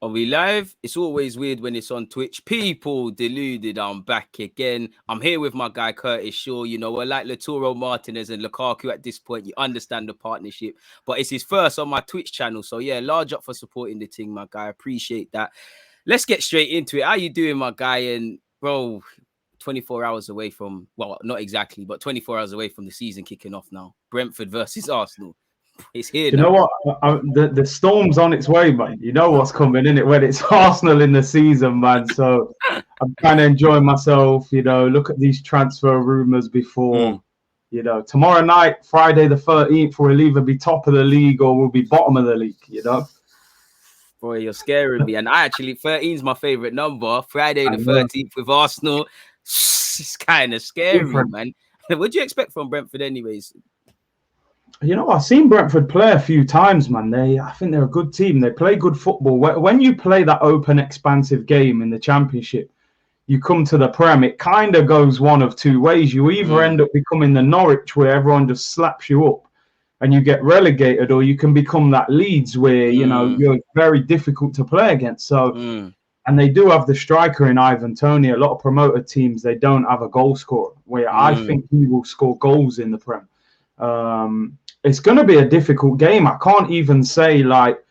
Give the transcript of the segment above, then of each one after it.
Are we live? It's always weird when it's on Twitch. People, deluded. I'm back again. I'm here with my guy Curtis Shaw. You know, we're like Lautaro Martinez and Lukaku at this point. You understand the partnership, but it's his first on my Twitch channel. So yeah, large up for supporting the thing, my guy. Appreciate that. Let's get straight into it. How you doing, my guy? And bro, 24 hours away from, well, not exactly, but 24 hours away from the season kicking off now. Brentford versus Arsenal. It's here Do you now. know what? The storm's on its way, man. You know what's coming, in it when it's Arsenal in the season, man. So I'm kind of enjoying myself. You know, look at these transfer rumours before. You know, tomorrow night, Friday the 13th, we'll either be top of the league or we'll be bottom of the league. You know. Boy, you're scaring me. And I actually, 13 is my favorite number. Friday the 13th with Arsenal. It's kind of scary, man. What do you expect from Brentford anyways? You know, I've seen Brentford play a few times, man. I think they're a good team. They play good football. When you play that open, expansive game in the Championship, you come to the Prem, it kind of goes one of two ways. You either end up becoming the Norwich where everyone just slaps you up and you get relegated, or you can become that Leeds where, you know, you're very difficult to play against. So, and they do have the striker in Ivan Toney. A lot of promoted teams, they don't have a goal scorer, where I think he will score goals in the Prem. It's going to be a difficult game. I can't even say like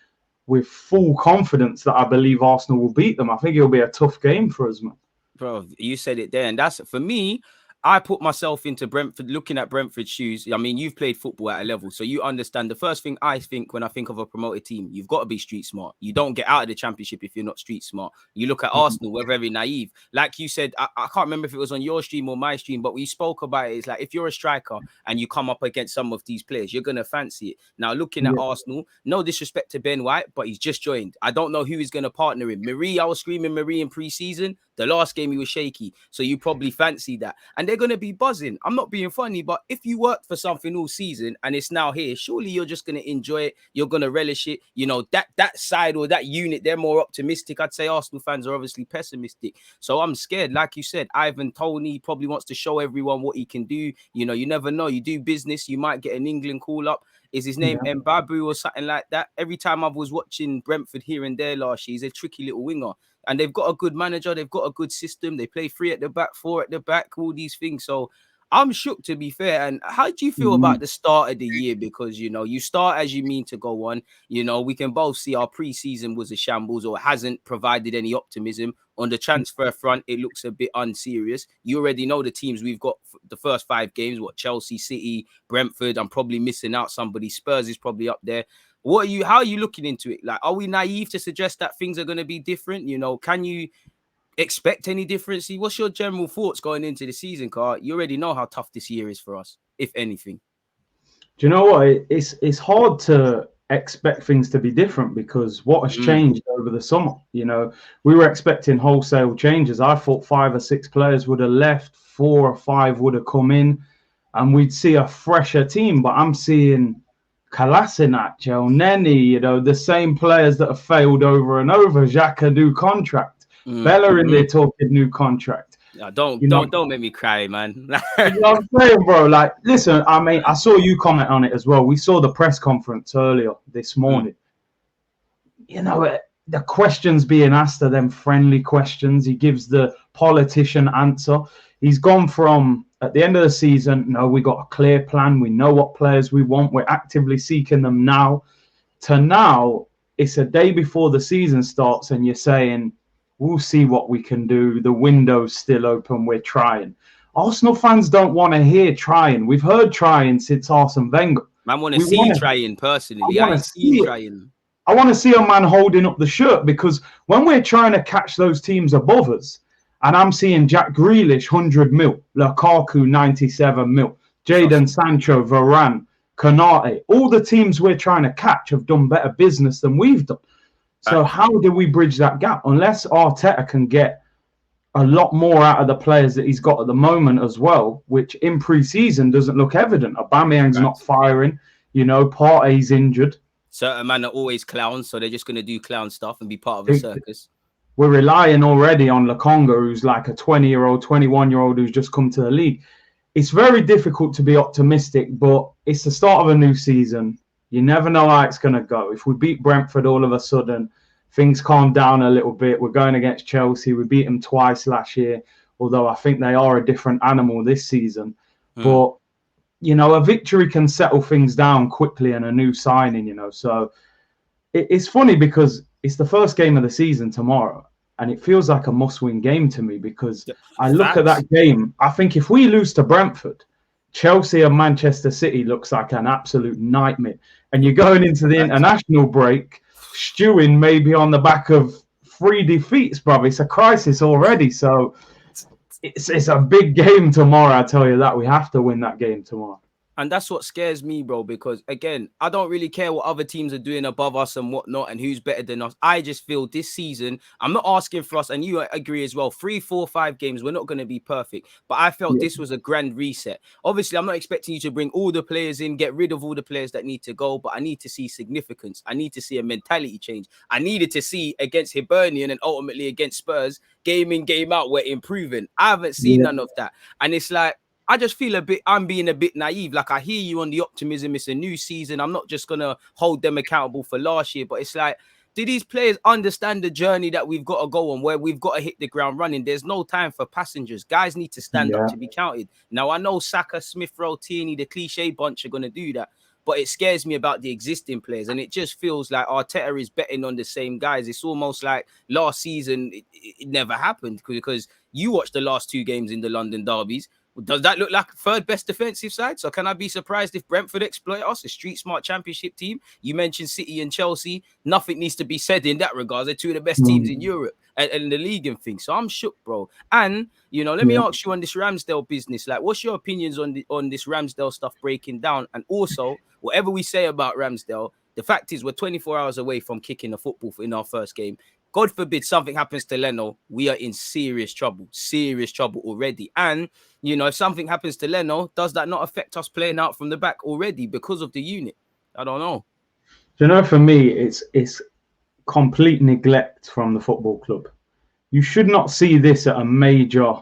with full confidence that I believe Arsenal will beat them. I think it'll be a tough game for us, man. Bro, you said it there. And that's, for me, I put myself into Brentford, looking at Brentford's shoes. I mean, you've played football at a level, so you understand. The first thing I think when I think of a promoted team, you've got to be street smart. You don't get out of the Championship if you're not street smart. You look at Arsenal, we're very naive. Like you said, I can't remember if it was on your stream or my stream, but we spoke about it. It's like, if you're a striker and you come up against some of these players, you're going to fancy it. Now, looking at Arsenal, no disrespect to Ben White, but he's just joined. I don't know who he's going to partner in. Marie, I was screaming Marie in pre-season. The last game he was shaky, so you probably fancy that. And they're going to be buzzing. I'm not being funny, but if you worked for something all season and it's now here, surely you're just going to enjoy it. You're going to relish it. You know, that side or that unit, they're more optimistic. I'd say Arsenal fans are obviously pessimistic. So I'm scared. Like you said, Ivan Toney probably wants to show everyone what he can do. You know, you never know. You do business, you might get an England call up. Is his name Mbabu or something like that? Every time I was watching Brentford here and there last year, he's a tricky little winger. And they've got a good manager. They've got a good system. They play 3 at the back, 4 at the back, all these things. So I'm shook, to be fair. And how do you feel about the start of the year? Because, you know, you start as you mean to go on. You know, we can both see our pre-season was a shambles or hasn't provided any optimism. On the transfer front, it looks a bit unserious. You already know the teams we've got the first 5 games, Chelsea, City, Brentford. I'm probably missing out somebody. Spurs is probably up there. How are you looking into it? Like, are we naive to suggest that things are going to be different? You know, can you expect any difference? What's your general thoughts going into the season, Car? You already know how tough this year is for us, if anything. Do you know what? It's hard to expect things to be different because what has changed over the summer? You know, we were expecting wholesale changes. I thought 5 or 6 players would have left, 4 or 5 would have come in, and we'd see a fresher team. But I'm seeing Kolasinac, Elneny, you know, the same players that have failed over and over. Xhaka, new contract. Bellerin, they're talking new contract. Don't make me cry, man. You know what I'm saying, bro? Like, listen, I mean, I saw you comment on it as well. We saw the press conference earlier this morning. You know, the questions being asked are them friendly questions. He gives the politician answer. He's gone from, at the end of the season, no, we got a clear plan. We know what players we want. We're actively seeking them now. To now, it's a day before the season starts and you're saying, we'll see what we can do. The window's still open. We're trying. Arsenal fans don't want to hear trying. We've heard trying since Arsene Wenger. I want to see trying personally. I want to see trying. I want to see a man holding up the shirt because when we're trying to catch those teams above us, and I'm seeing Jack Grealish, 100 mil, Lukaku, 97 mil, Jadon Sancho, Varane, Konate. All the teams we're trying to catch have done better business than we've done. So how do we bridge that gap? Unless Arteta can get a lot more out of the players that he's got at the moment as well, which in pre-season doesn't look evident. Aubameyang's not firing. You know, Partey's injured. Certain men are always clowns, so they're just going to do clown stuff and be part of the circus. We're relying already on Lokonga, who's like a 20-year-old, 21-year-old who's just come to the league. It's very difficult to be optimistic, but it's the start of a new season. You never know how it's going to go. If we beat Brentford all of a sudden, things calm down a little bit. We're going against Chelsea. We beat them twice last year, although I think they are a different animal this season. But, a victory can settle things down quickly and a new signing, So it's funny because it's the first game of the season tomorrow. And it feels like a must-win game to me because I look at that game. I think if we lose to Brentford, Chelsea and Manchester City looks like an absolute nightmare. And you're going into the international break, stewing maybe on the back of 3 defeats, brother. It's a crisis already. So it's a big game tomorrow, I tell you that. We have to win that game tomorrow. And that's what scares me, bro, because, again, I don't really care what other teams are doing above us and whatnot and who's better than us. I just feel this season, I'm not asking for us, and you agree as well, 3, 4, 5 games, we're not going to be perfect. But I felt this was a grand reset. Obviously, I'm not expecting you to bring all the players in, get rid of all the players that need to go, but I need to see significance. I need to see a mentality change. I needed to see against Hibernian and ultimately against Spurs, game in, game out, we're improving. I haven't seen none of that. And it's like, I just feel I'm being a bit naive. Like, I hear you on the optimism. It's a new season. I'm not just going to hold them accountable for last year. But it's like, do these players understand the journey that we've got to go on, where we've got to hit the ground running? There's no time for passengers. Guys need to stand up to be counted. Now, I know Saka, Smith Rowe, Tierney, the cliche bunch are going to do that. But it scares me about the existing players. And it just feels like Arteta is betting on the same guys. It's almost like last season, it never happened because you watched the last 2 games in the London derbies. Does that look like third best defensive side? So can I be surprised if Brentford exploit us, a street smart championship team? You mentioned City and Chelsea. Nothing needs to be said in that regard. They're 2 of the best teams in Europe and the league and things. So I'm shook, bro. And, let me ask you on this Ramsdale business. Like, what's your opinions on this Ramsdale stuff breaking down? And also, whatever we say about Ramsdale, the fact is we're 24 hours away from kicking a football in our first game. God forbid something happens to Leno, we are in serious trouble already. And, if something happens to Leno, does that not affect us playing out from the back already because of the unit? I don't know. For me, it's complete neglect from the football club. You should not see this at a major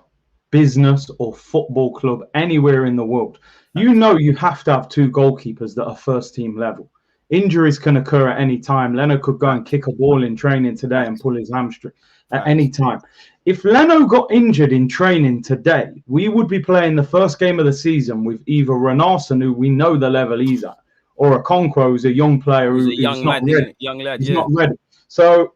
business or football club anywhere in the world. You have to have 2 goalkeepers that are first team level. Injuries can occur at any time. Leno could go and kick a ball in training today and pull his hamstring at any time. If Leno got injured in training today, we would be playing the first game of the season with either Renarson, who we know the level he's at, or a Okonkwo, who's a young player who's not ready. He's not ready. So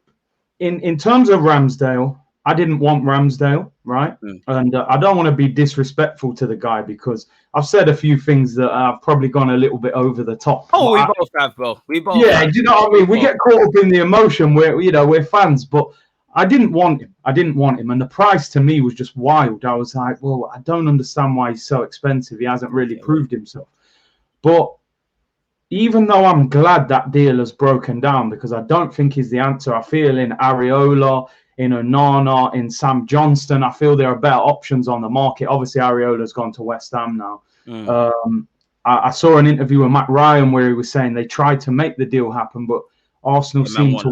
in terms of Ramsdale, I didn't want Ramsdale, right? And I don't want to be disrespectful to the guy because I've said a few things that have probably gone a little bit over the top. Oh, we both have, bro. We both. Yeah, do you know what I mean? We get caught up in the emotion. We're fans, but I didn't want him. And the price to me was just wild. I was like, well, I don't understand why he's so expensive. He hasn't really proved himself. But even though I'm glad that deal has broken down because I don't think he's the answer, I feel in Areola, in Onana, in Sam Johnston, I feel there are better options on the market. Obviously, Areola's gone to West Ham now. I saw an interview with Matt Ryan where he was saying they tried to make the deal happen, but Arsenal seemed to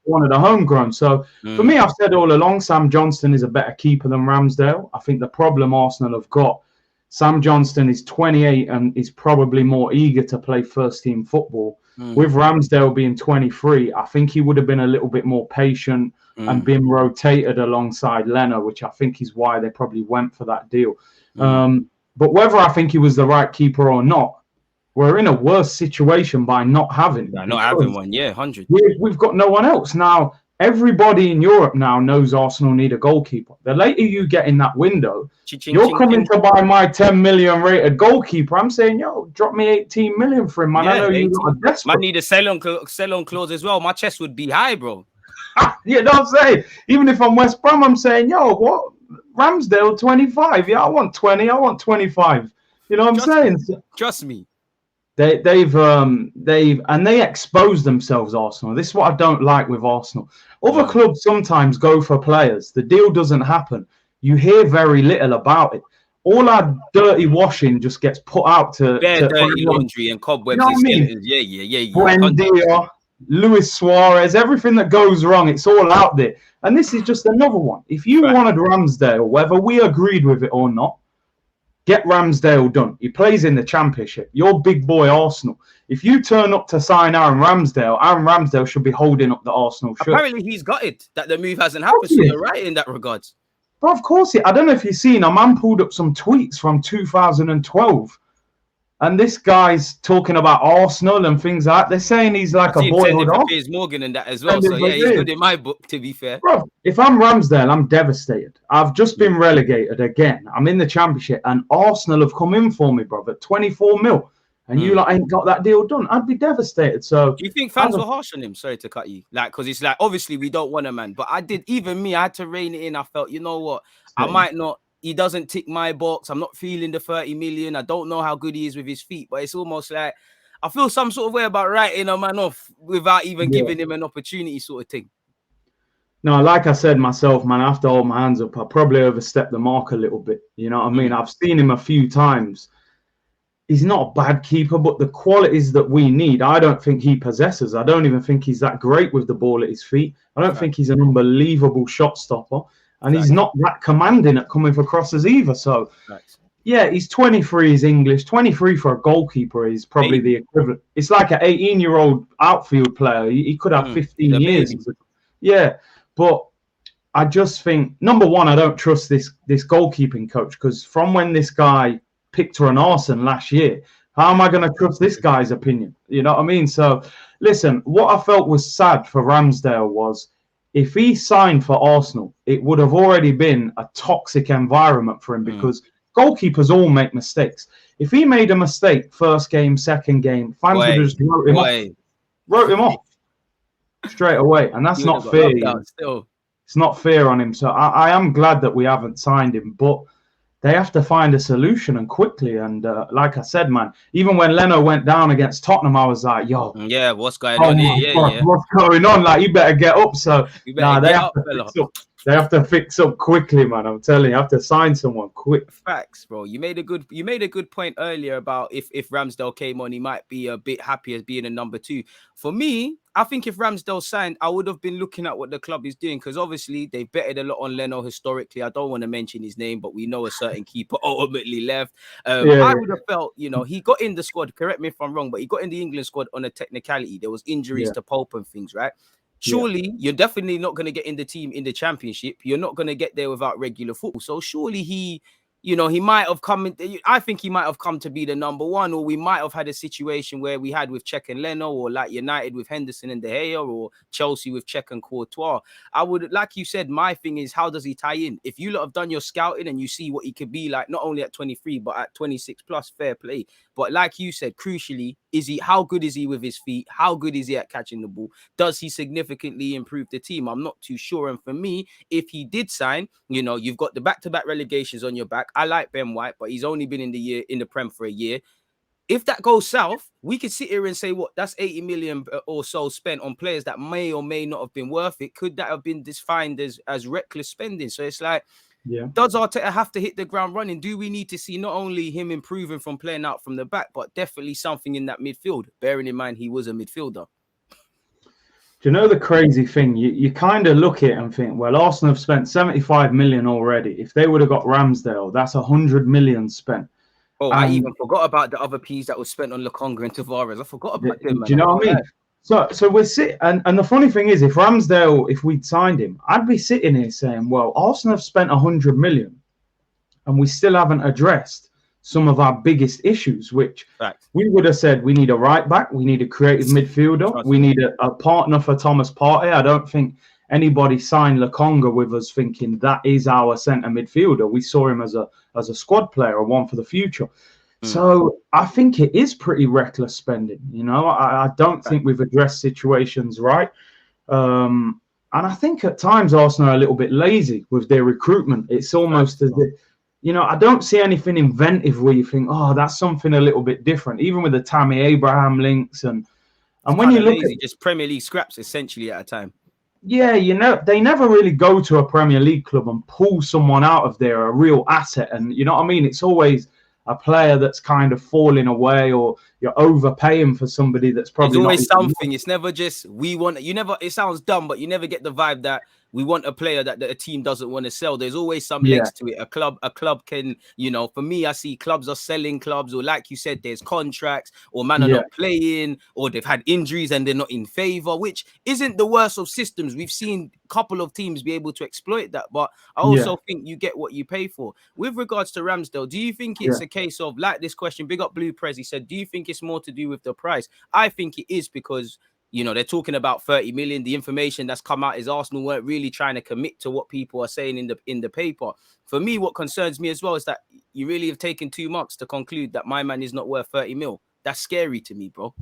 wanted a homegrown. So for me, I've said all along, Sam Johnston is a better keeper than Ramsdale. I think the problem Arsenal have got, Sam Johnston is 28 and is probably more eager to play first-team football. With Ramsdale being 23, I think he would have been a little bit more patient and been rotated alongside Leno, which I think is why they probably went for that deal. But whether I think he was the right keeper or not, we're in a worse situation by not having one. 100. We've got no one else. Now, everybody in Europe now knows Arsenal need a goalkeeper. The later you get in that window, you're coming to buy my 10 million rated goalkeeper. I'm saying, drop me 18 million for him, man. I know you are desperate. I need a sell-on clause as well. My chest would be high, bro. You know what I'm saying? Even if I'm West Brom, I'm saying, what? Ramsdale, 25. Yeah, I want 20. I want 25. You know what I'm saying? Trust me. They expose themselves, Arsenal. This is what I don't like with Arsenal. Other clubs sometimes go for players. The deal doesn't happen. You hear very little about it. All our dirty washing just gets put out to dirty laundry and cobwebs. You know what I mean? Yeah. Buendia, Luis Suarez, everything that goes wrong, it's all out there. And this is just another one. If you wanted Ramsdale, whether we agreed with it or not, get Ramsdale done. He plays in the Championship. Your big boy Arsenal. If you turn up to sign Aaron Ramsdale should be holding up the Arsenal shirt. Apparently, he's gutted that the move hasn't happened. So you're right in that regard. But of course, I don't know if you've seen, a man pulled up some tweets from 2012. And this guy's talking about Arsenal and things like that. They're saying he's like a boyhood off. Piers Morgan and that as well. So yeah, he's good in my book, to be fair. Bro, if I'm Ramsdale, I'm devastated. I've just been relegated again. I'm in the Championship and Arsenal have come in for me, bro, at 24 mil. And you like ain't got that deal done. I'd be devastated. So do you think fans were harsh on him? Sorry to cut you. Like, because it's like, obviously we don't want a man. But I had to rein it in. I felt, you know what? I might not. He doesn't tick my box. I'm not feeling the 30 million. I don't know how good he is with his feet, but it's almost like I feel some sort of way about writing a man off without even giving him an opportunity, sort of thing. No, like I said myself, man, after all my hands up, I probably overstepped the mark a little bit. You know what I mean? I've seen him a few times. He's not a bad keeper, but the qualities that we need, I don't think he possesses. I don't even think he's that great with the ball at his feet. I don't think he's an unbelievable shot stopper. And he's not that commanding at coming for crosses either. So, yeah, he's 23, he's English. 23 for a goalkeeper is probably the equivalent. It's like an 18-year-old outfield player. He could have 15 years. Yeah, but I just think, number one, I don't trust this goalkeeping coach because from when this guy picked Ron Arson last year, how am I going to trust this guy's opinion? You know what I mean? So, listen, what I felt was sad for Ramsdale was if he signed for Arsenal, it would have already been a toxic environment for him because goalkeepers all make mistakes. If he made a mistake first game, second game, fans would just wrote him off straight away. And that's not fair. It's not fair on him. So I am glad that we haven't signed him, but they have to find a solution and quickly. And like I said, man, even when Leno went down against Tottenham, I was like, yo. Yeah, what's going on here? Yeah. What's going on? Like, you better get up. So they have to fix up quickly, man. I'm telling you, have to sign someone quick. Facts, bro. You made a good point earlier about if Ramsdale came on, he might be a bit happy as being a number 2. For me, I think if Ramsdale signed, I would have been looking at what the club is doing because obviously they betted a lot on Leno historically. I don't want to mention his name, but we know a certain keeper ultimately left. I would have felt, he got in the squad. Correct me if I'm wrong, but he got in the England squad on a technicality. There was injuries to Pope and things, right? Surely you're definitely not going to get in the team in the Championship. You're not going to get there without regular football. So surely he might have come. I think he might have come to be the number 1, or we might have had a situation where we had with Cech and Leno, or like United with Henderson and De Gea, or Chelsea with Cech and Courtois. I would, like you said, my thing is how does he tie in? If you lot have done your scouting and you see what he could be like, not only at 23 but at 26 plus, fair play. But like you said, crucially, how good is he with his feet? How good is he at catching the ball? Does he significantly improve the team? I'm not too sure. And for me, if he did sign, you've got the back-to-back relegations on your back. I like Ben White, but he's only been in the Prem for a year. If that goes south, we could sit here and say, that's 80 million or so spent on players that may or may not have been worth it. Could that have been defined as reckless spending? So it's like, does Arteta have to hit the ground running? Do we need to see not only him improving from playing out from the back, but definitely something in that midfield, bearing in mind he was a midfielder? Do you know the crazy thing? You kind of look at it and think, well, Arsenal have spent 75 million already. If they would have got Ramsdale, that's 100 million spent. Oh, I even forgot about the other P's that was spent on Lokonga and Tavares. I forgot about them. Do you know what I mean? So we're sitting, and the funny thing is, if we'd signed him, I'd be sitting here saying, well, Arsenal have spent 100 million and we still haven't addressed some of our biggest issues, which we would have said we need a right back, we need a creative midfielder, we need a partner for Thomas Partey. I don't think anybody signed Lokonga with us thinking that is our centre midfielder. We saw him as a squad player, a one for the future. So I think it is pretty reckless spending. I don't think we've addressed situations right. And I think at times Arsenal are a little bit lazy with their recruitment. It's almost as if, I don't see anything inventive where you think, that's something a little bit different. Even with the Tammy Abraham links and when you look at just Premier League scraps essentially at a time. Yeah, they never really go to a Premier League club and pull someone out of there, a real asset. And you know what I mean? It's always a player that's kind of falling away, or you're overpaying for somebody that's There's probably not always even something. It's never just we want. You never. It sounds dumb, but you never get the vibe that we want a player that a team doesn't want to sell. There's always some legs to it. A club can, for me, I see clubs are selling clubs, or like you said, there's contracts, or man are not playing, or they've had injuries and they're not in favor, which isn't the worst of systems. We've seen a couple of teams be able to exploit that, but I also think you get what you pay for. With regards to Ramsdale, do you think it's a case of, like this question, big up Blue Prez, he said, do you think it's more to do with the price? I think it is because they're talking about 30 million. The information that's come out is Arsenal weren't really trying to commit to what people are saying in the paper. For me, what concerns me as well is that you really have taken 2 months to conclude that my man is not worth 30 mil. That's scary to me, bro.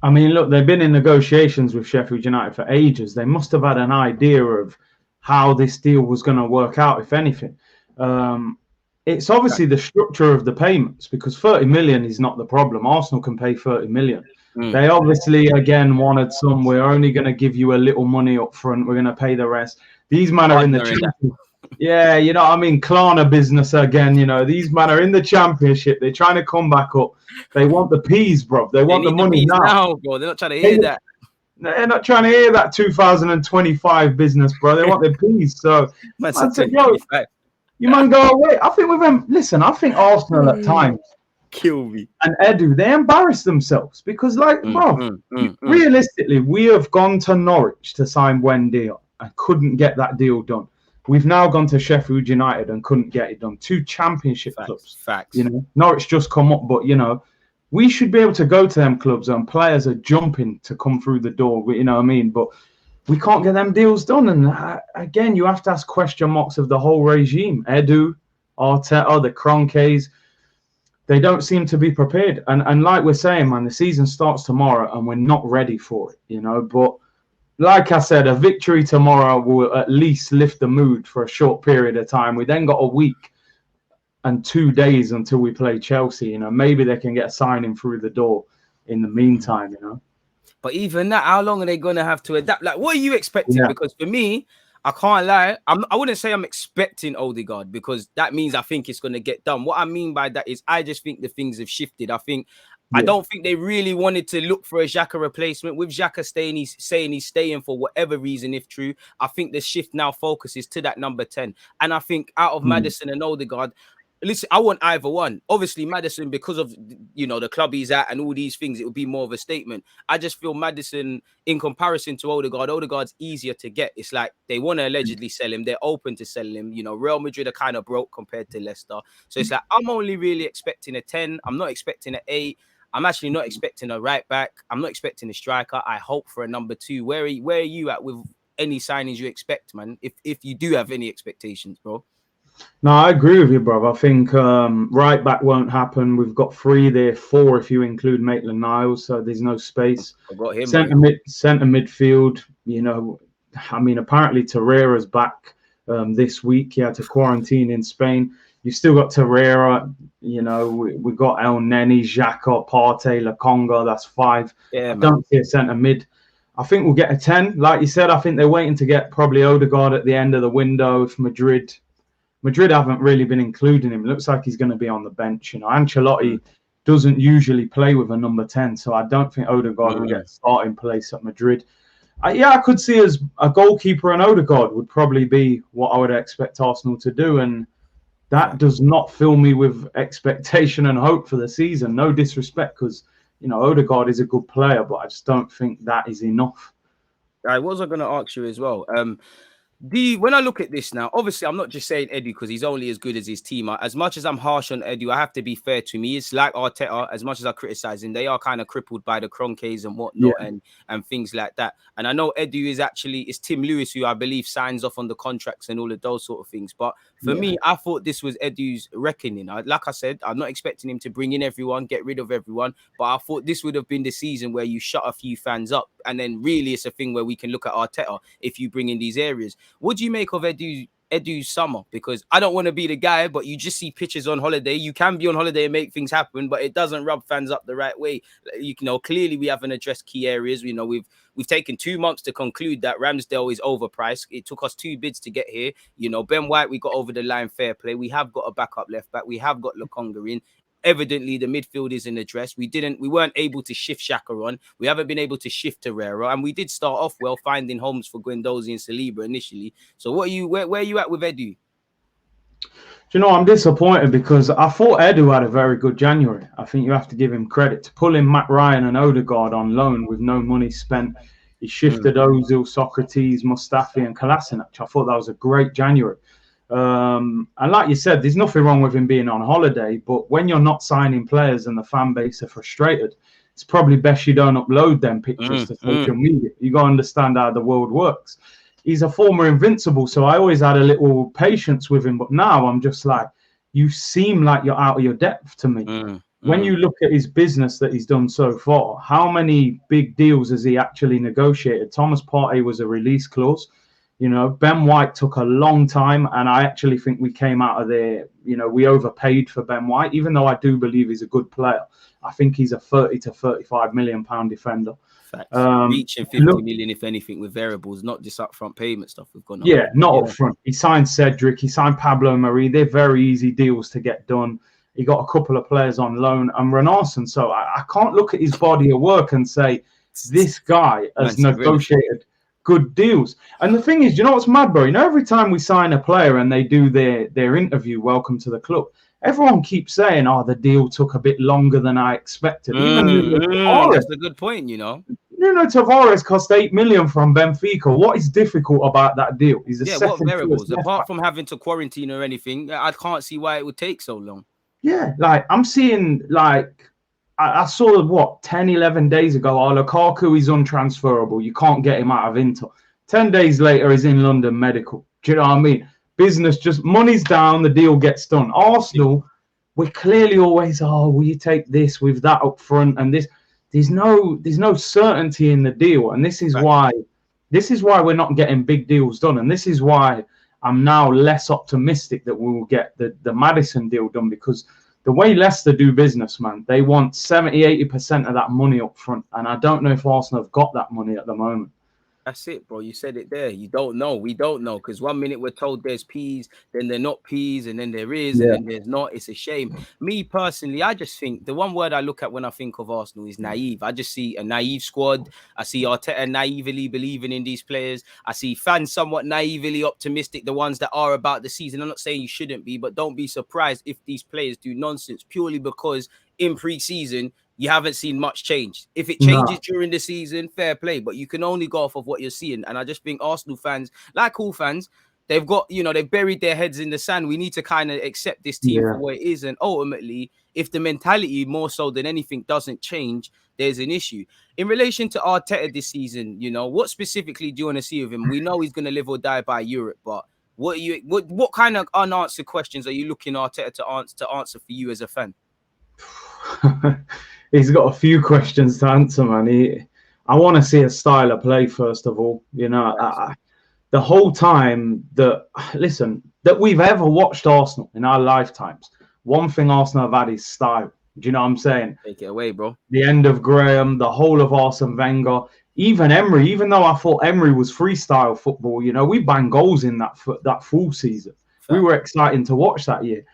I mean, look, they've been in negotiations with Sheffield United for ages. They must have had an idea of how this deal was going to work out, if anything. It's obviously the structure of the payments, because 30 million is not the problem. Arsenal can pay 30 million. They obviously, again, wanted we're only going to give you a little money up front. We're going to pay the rest. These men are in the championship. Yeah, you know what I mean? Klarna business again. These men are in the championship. They're trying to come back up. They want the peas, bro. They want the money now, bro. They're not trying to hear that. They're not trying to hear that 2025 business, bro. They want their peas. So, man said, yo, you man go away. I think with them, listen, I think Arsenal at times kill me. And Edu, they embarrass themselves because, realistically, we have gone to Norwich to sign Wendy and couldn't get that deal done. We've now gone to Sheffield United and couldn't get it done. 2 championship clubs. Facts. Norwich just come up, but we should be able to go to them clubs and players are jumping to come through the door. You know what I mean? But we can't get them deals done. And again, you have to ask question marks of the whole regime. Edu, Arteta, the Kroenkes. They don't seem to be prepared. And like we're saying, man, the season starts tomorrow and we're not ready for it, But like I said, a victory tomorrow will at least lift the mood for a short period of time. We then got a week and 2 days until we play Chelsea. Maybe they can get a signing through the door in the meantime, But even that, how long are they going to have to adapt? Like, what are you expecting? Yeah. Because for me, I can't lie. I wouldn't say I'm expecting Odegaard because that means I think it's going to get done. What I mean by that is I just think the things have shifted. I don't think they really wanted to look for a Xhaka replacement. With Xhaka staying, he's saying he's staying for whatever reason, if true. I think the shift now focuses to that number 10. And I think out of Maddison and Odegaard, listen, I want either one. Obviously, Maddison, because of the club he's at and all these things, it would be more of a statement. I just feel Maddison, in comparison to Odegaard's easier to get. It's like they want to allegedly sell him. They're open to selling him. Real Madrid are kind of broke compared to Leicester. So it's like I'm only really expecting a 10. I'm not expecting an 8. I'm actually not expecting a right back. I'm not expecting a striker. I hope for a number 2. Where are you at with any signings you expect, man? If you do have any expectations, bro. No, I agree with you, bro. I think right back won't happen. We've got 3 there, 4 if you include Maitland-Niles, so there's no space. I got him. Centre midfield, apparently Torreira's back this week. He had to quarantine in Spain. You've still got Torreira, we've got El Neni, Xhaka, Partey, Lokonga, that's 5. Yeah, I don't see a centre mid. I think we'll get a 10. Like you said, I think they're waiting to get probably Odegaard at the end of the window if Madrid haven't really been including him. It looks like he's going to be on the bench. Ancelotti doesn't usually play with a number 10, so I don't think Odegaard will get a starting place at Madrid. I could see as a goalkeeper and Odegaard would probably be what I would expect Arsenal to do, and that does not fill me with expectation and hope for the season. No disrespect, because Odegaard is a good player, but I just don't think that is enough. I was going to ask you as well. When I look at this now, obviously I'm not just saying Edu because he's only as good as his team. As much as I'm harsh on Edu, I have to be fair to me. It's like Arteta, as much as I criticize him, they are kind of crippled by the Kroenkes and whatnot and things like that. And I know Edu is Tim Lewis, who I believe signs off on the contracts and all of those sort of things. But for me, I thought this was Edu's reckoning. Like I said, I'm not expecting him to bring in everyone, get rid of everyone. But I thought this would have been the season where you shut a few fans up. And then really it's a thing where we can look at Arteta if you bring in these areas. What do you make of Edu's summer? Because I don't want to be the guy, but you just see pictures on holiday. You can be on holiday and make things happen, but it doesn't rub fans up the right way. Clearly we haven't addressed key areas. We've taken 2 months to conclude that Ramsdale is overpriced. It took us 2 bids to get here. Ben White, we got over the line, fair play. We have got a backup left back. We have got Lokonga in. Evidently, the midfield is in address. We weren't able to shift Xhaka on. We haven't been able to shift Torreira, and we did start off well, finding homes for Guendouzi and Saliba initially. So, where are you at with Edu? Do you know, I'm disappointed because I thought Edu had a very good January. I think you have to give him credit. To pull in Matt Ryan and Odegaard on loan with no money spent, he shifted Ozil, Socrates, Mustafi and Kolasinac. I thought that was a great January. And like you said, there's nothing wrong with him being on holiday, but when you're not signing players and the fan base are frustrated, it's probably best you don't upload them pictures to social media. You got to understand how the world works. He's a former Invincible, so I always had a little patience with him. But now I'm just like, you seem like you're out of your depth to me. When you look at his business that he's done so far, how many big deals has he actually negotiated? Thomas Partey was a release clause. You know, Ben White took a long time, and I actually think we came out of there. You know, we overpaid for Ben White, even though I do believe he's a good player. I think he's a 30 to 35 million pound defender. Reaching 50 million, if anything, with variables, not just upfront payment stuff we've gone on. Yeah, not upfront. He signed Cedric, he signed Pablo Marie. They're very easy deals to get done. He got a couple of players on loan and Renarson. So I can't look at his body of work and say this guy has negotiated good deals. And the thing is, you know what's mad, bro? You know, every time we sign a player and they do their interview, welcome to the club, everyone keeps saying, oh, the deal took a bit longer than I expected. That's a good point, you know. Nuno Tavares cost 8 million from Benfica. What is difficult about that deal? He's a what variables? Apart from having to quarantine or anything, I can't see why it would take so long. Yeah, like I'm seeing, like I saw what 10, 11 days ago. Oh, Lukaku is untransferable. You can't get him out of Inter. 10 days later, he's in London medical. Do you know what I mean? Business, just money's down, the deal gets done. Arsenal, we're clearly always, oh, will you take this with that up front and this? There's no certainty in the deal, and this is why we're not getting big deals done, and this is why I'm now less optimistic that we will get the Maddison deal done, because the way Leicester do business, man, they want 70-80% of that money up front, and I don't know if Arsenal have got that money at the moment. That's it, bro. You said it there. You don't know. We don't know, because 1 minute we're told there's peas, then they're not peas, and then there is, and then there's not. It's a shame. Me personally, I just think the one word I look at when I think of Arsenal is naive. I just see a naive squad. I see Arteta naively believing in these players. I see fans somewhat naively optimistic, the ones that are about the season. I'm not saying you shouldn't be, but don't be surprised if these players do nonsense purely because in pre-season you haven't seen much change. If it changes during the season, fair play, but you can only go off of what you're seeing. And I just think Arsenal fans, like all fans, they've got, they've buried their heads in the sand. We need to kind of accept this team for what it is. And ultimately, if the mentality more so than anything doesn't change, there's an issue. In relation to Arteta this season, what specifically do you want to see of him? We know he's going to live or die by Europe, but what kind of unanswered questions are you looking Arteta to answer for you as a fan? He's got a few questions to answer, man. I want to see a style of play, first of all. The whole time that we've ever watched Arsenal in our lifetimes, one thing Arsenal have had is style. Do you know what I'm saying? Take it away, bro. The end of Graham, the whole of Arsene Wenger, even Emery. Even though I thought Emery was freestyle football, we banged goals in that full season. Fair. We were exciting to watch that year.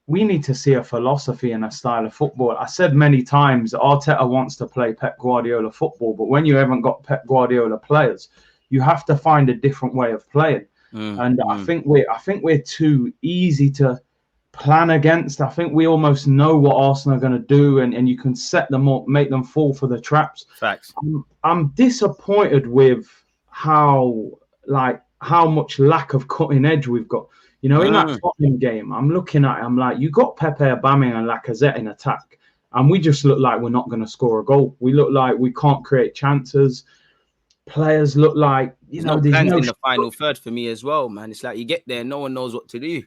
We need to see a philosophy and a style of football. I said many times, Arteta wants to play Pep Guardiola football, but when you haven't got Pep Guardiola players, you have to find a different way of playing. I think we're too easy to plan against. I think we almost know what Arsenal are going to do, and you can set them up, make them fall for the traps. Facts. I'm disappointed with how much lack of cutting edge we've got. In that Tottenham game, I'm looking at it, I'm like, you got Pepe, Aubameyang and Lacazette in attack, and we just look like we're not going to score a goal. We look like we can't create chances. Players look like, there's no plans in the final third for me as well, man. It's like you get there, no one knows what to do.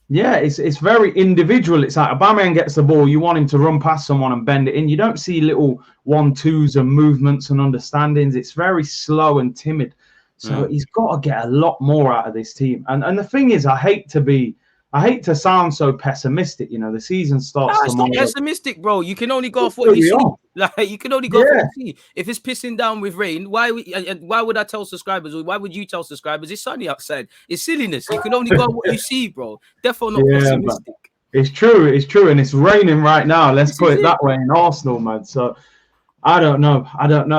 Yeah, it's very individual. It's like Aubameyang gets the ball, you want him to run past someone and bend it in. You don't see little 1-2s and movements and understandings. It's very slow and timid. So he's got to get a lot more out of this team. And the thing is, I hate to sound so pessimistic. The season starts tomorrow. It's not pessimistic, bro. You can only go off what you see. Like, you can only go off what you see. If it's pissing down with rain, why would I tell subscribers, or why would you tell subscribers it's sunny outside? It's silliness. You can only go off what you see, bro. Definitely not pessimistic. It's true, and it's raining right now. Let's put it that way in Arsenal, man. So I don't know.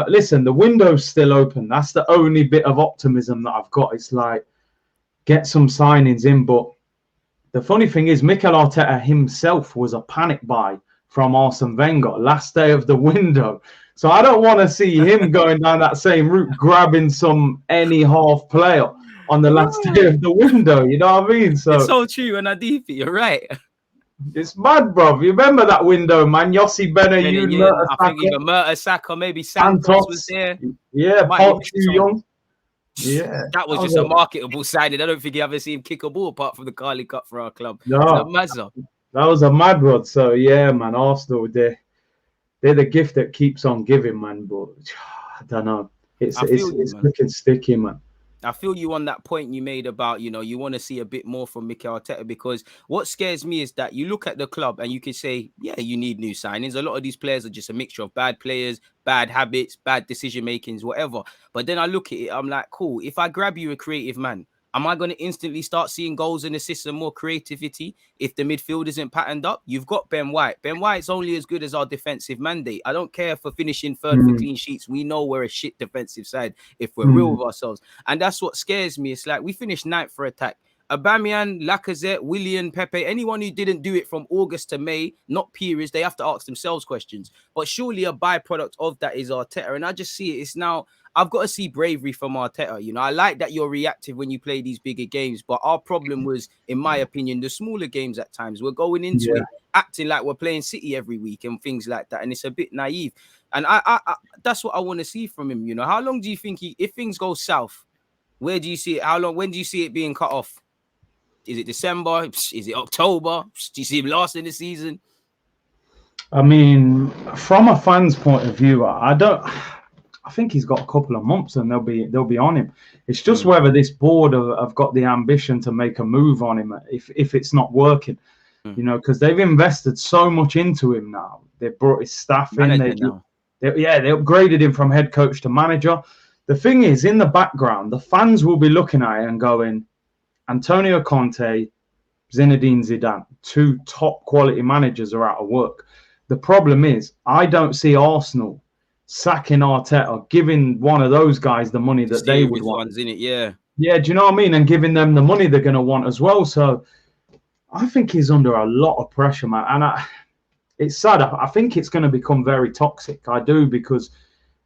Listen, the window's still open. That's the only bit of optimism that I've got. It's like, get some signings in. But the funny thing is, Mikel Arteta himself was a panic buy from Arsene Wenger last day of the window. So I don't want to see him going down that same route, grabbing any half player on the last day of the window. You know what I mean? So it's so true, and Adifi, you're right. It's mad, bro. You remember that window, man? Yossi Benayoun, I think even Mertesacker, maybe Santos was there. Yeah, Park Chu-young. Yeah, that was just a marketable signing. I don't think you ever see him kick a ball apart from the Carling Cup for our club. No, that was a mad one. So yeah, man, Arsenal, they're the gift that keeps on giving, man. But I don't know. It's looking sticky, man. I feel you on that point you made about, you want to see a bit more from Mikel Arteta, because what scares me is that you look at the club and you can say, yeah, you need new signings. A lot of these players are just a mixture of bad players, bad habits, bad decision makings, whatever. But then I look at it, I'm like, cool. If I grab you a creative man, am I going to instantly start seeing goals and assists and more creativity if the midfield isn't patterned up? You've got Ben White. Ben White's only as good as our defensive mandate. I don't care for finishing third for clean sheets. We know we're a shit defensive side if we're real with ourselves. And that's what scares me. It's like we finished 9th for attack. Aubameyang, Lacazette, Willian, Pepe, anyone who didn't do it from August to May, not periods, they have to ask themselves questions. But surely a byproduct of that is Arteta. And I just see it. It's now, I've got to see bravery from Arteta. I like that you're reactive when you play these bigger games. But our problem was, in my opinion, the smaller games at times. We're going into it acting like we're playing City every week and things like that. And it's a bit naive. And I that's what I want to see from him. How long do you think if things go south, where do you see it? When do you see it being cut off? Is it December? Is it October? Do you see him lasting the season? I mean, from a fan's point of view, I think he's got a couple of months and they'll be on him. It's just whether this board have got the ambition to make a move on him if it's not working, because they've invested so much into him now. They've brought his staff in. They upgraded him from head coach to manager. The thing is, in the background, the fans will be looking at it and going, Antonio Conte, Zinedine Zidane, 2 top quality managers are out of work. The problem is, I don't see Arsenal sacking Arteta, giving one of those guys the money that they would want. In it, yeah. Yeah, do you know what I mean? And giving them the money they're going to want as well. So I think he's under a lot of pressure, man. And it's sad. I think it's going to become very toxic. I do, because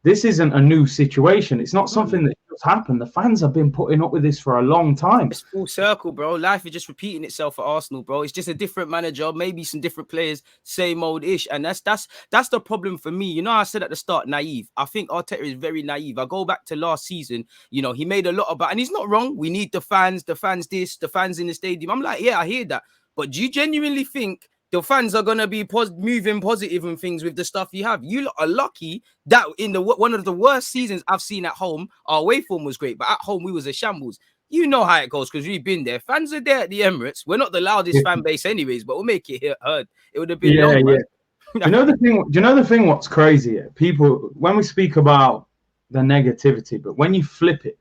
this isn't a new situation. It's not something that just happened. The fans have been putting up with this for a long time. It's full circle, bro. Life is just repeating itself at Arsenal, bro. It's just a different manager, maybe some different players, same old-ish. And that's the problem for me. I said at the start, naive. I think Arteta is very naive. I go back to last season, he made a lot about, and he's not wrong. We need the fans this, the fans in the stadium. I'm like, yeah, I hear that. But do you genuinely think the fans are going to be moving positive and things with the stuff you have? You lot are lucky that in one of the worst seasons I've seen at home, our away form was great, but at home we was a shambles. You know how it goes because we've been there. Fans are there at the Emirates. We're not the loudest fan base anyways, but we'll make it heard. It would have been long, man. Do you know the thing? What's crazy? People, when we speak about the negativity, but when you flip it,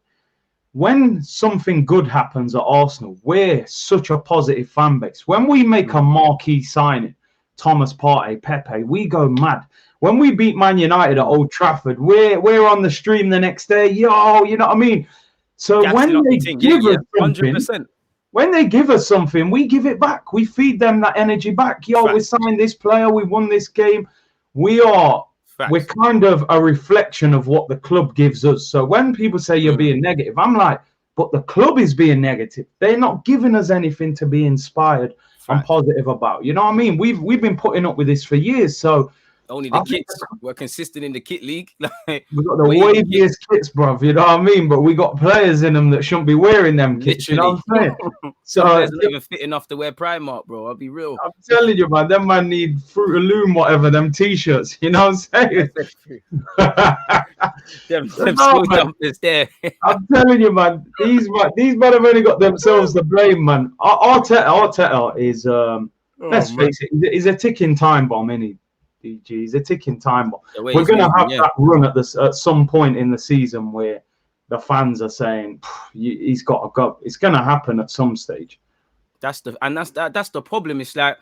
when something good happens at Arsenal, we're such a positive fan base. When we make a marquee signing, Thomas Partey, Pepe, we go mad. When we beat Man United at Old Trafford, we're on the stream the next day. Yo, you know what I mean? So when they give us something, 100%. When they give us something, we give it back. We feed them that energy back. Yo, we signed this player. We won this game. We're kind of a reflection of what the club gives us. So when people say you're being negative, I'm like, but the club is being negative. They're not giving us anything to be inspired and positive about. You know what I mean? We've been putting up with this for years. So only the kits. We're consistent in the kit league. We got the waviest kits, bruv. You know what I mean? But we got players in them that shouldn't be wearing them kits. Literally. You know what I'm saying? So players not even fit enough to wear Primark, bro. I'll be real. I'm telling you, man. Them man need Fruit of Loom, whatever. Them t-shirts. You know what I'm saying? them school jumpers there. I'm telling you, man. These men have only got themselves to blame, man. Arteta is let's face it, he's a ticking time bomb, isn't he? He's a ticking time bomb. We're going to have that run at some point in the season where the fans are saying he's got to go. It's going to happen at some stage. That's the problem. It's like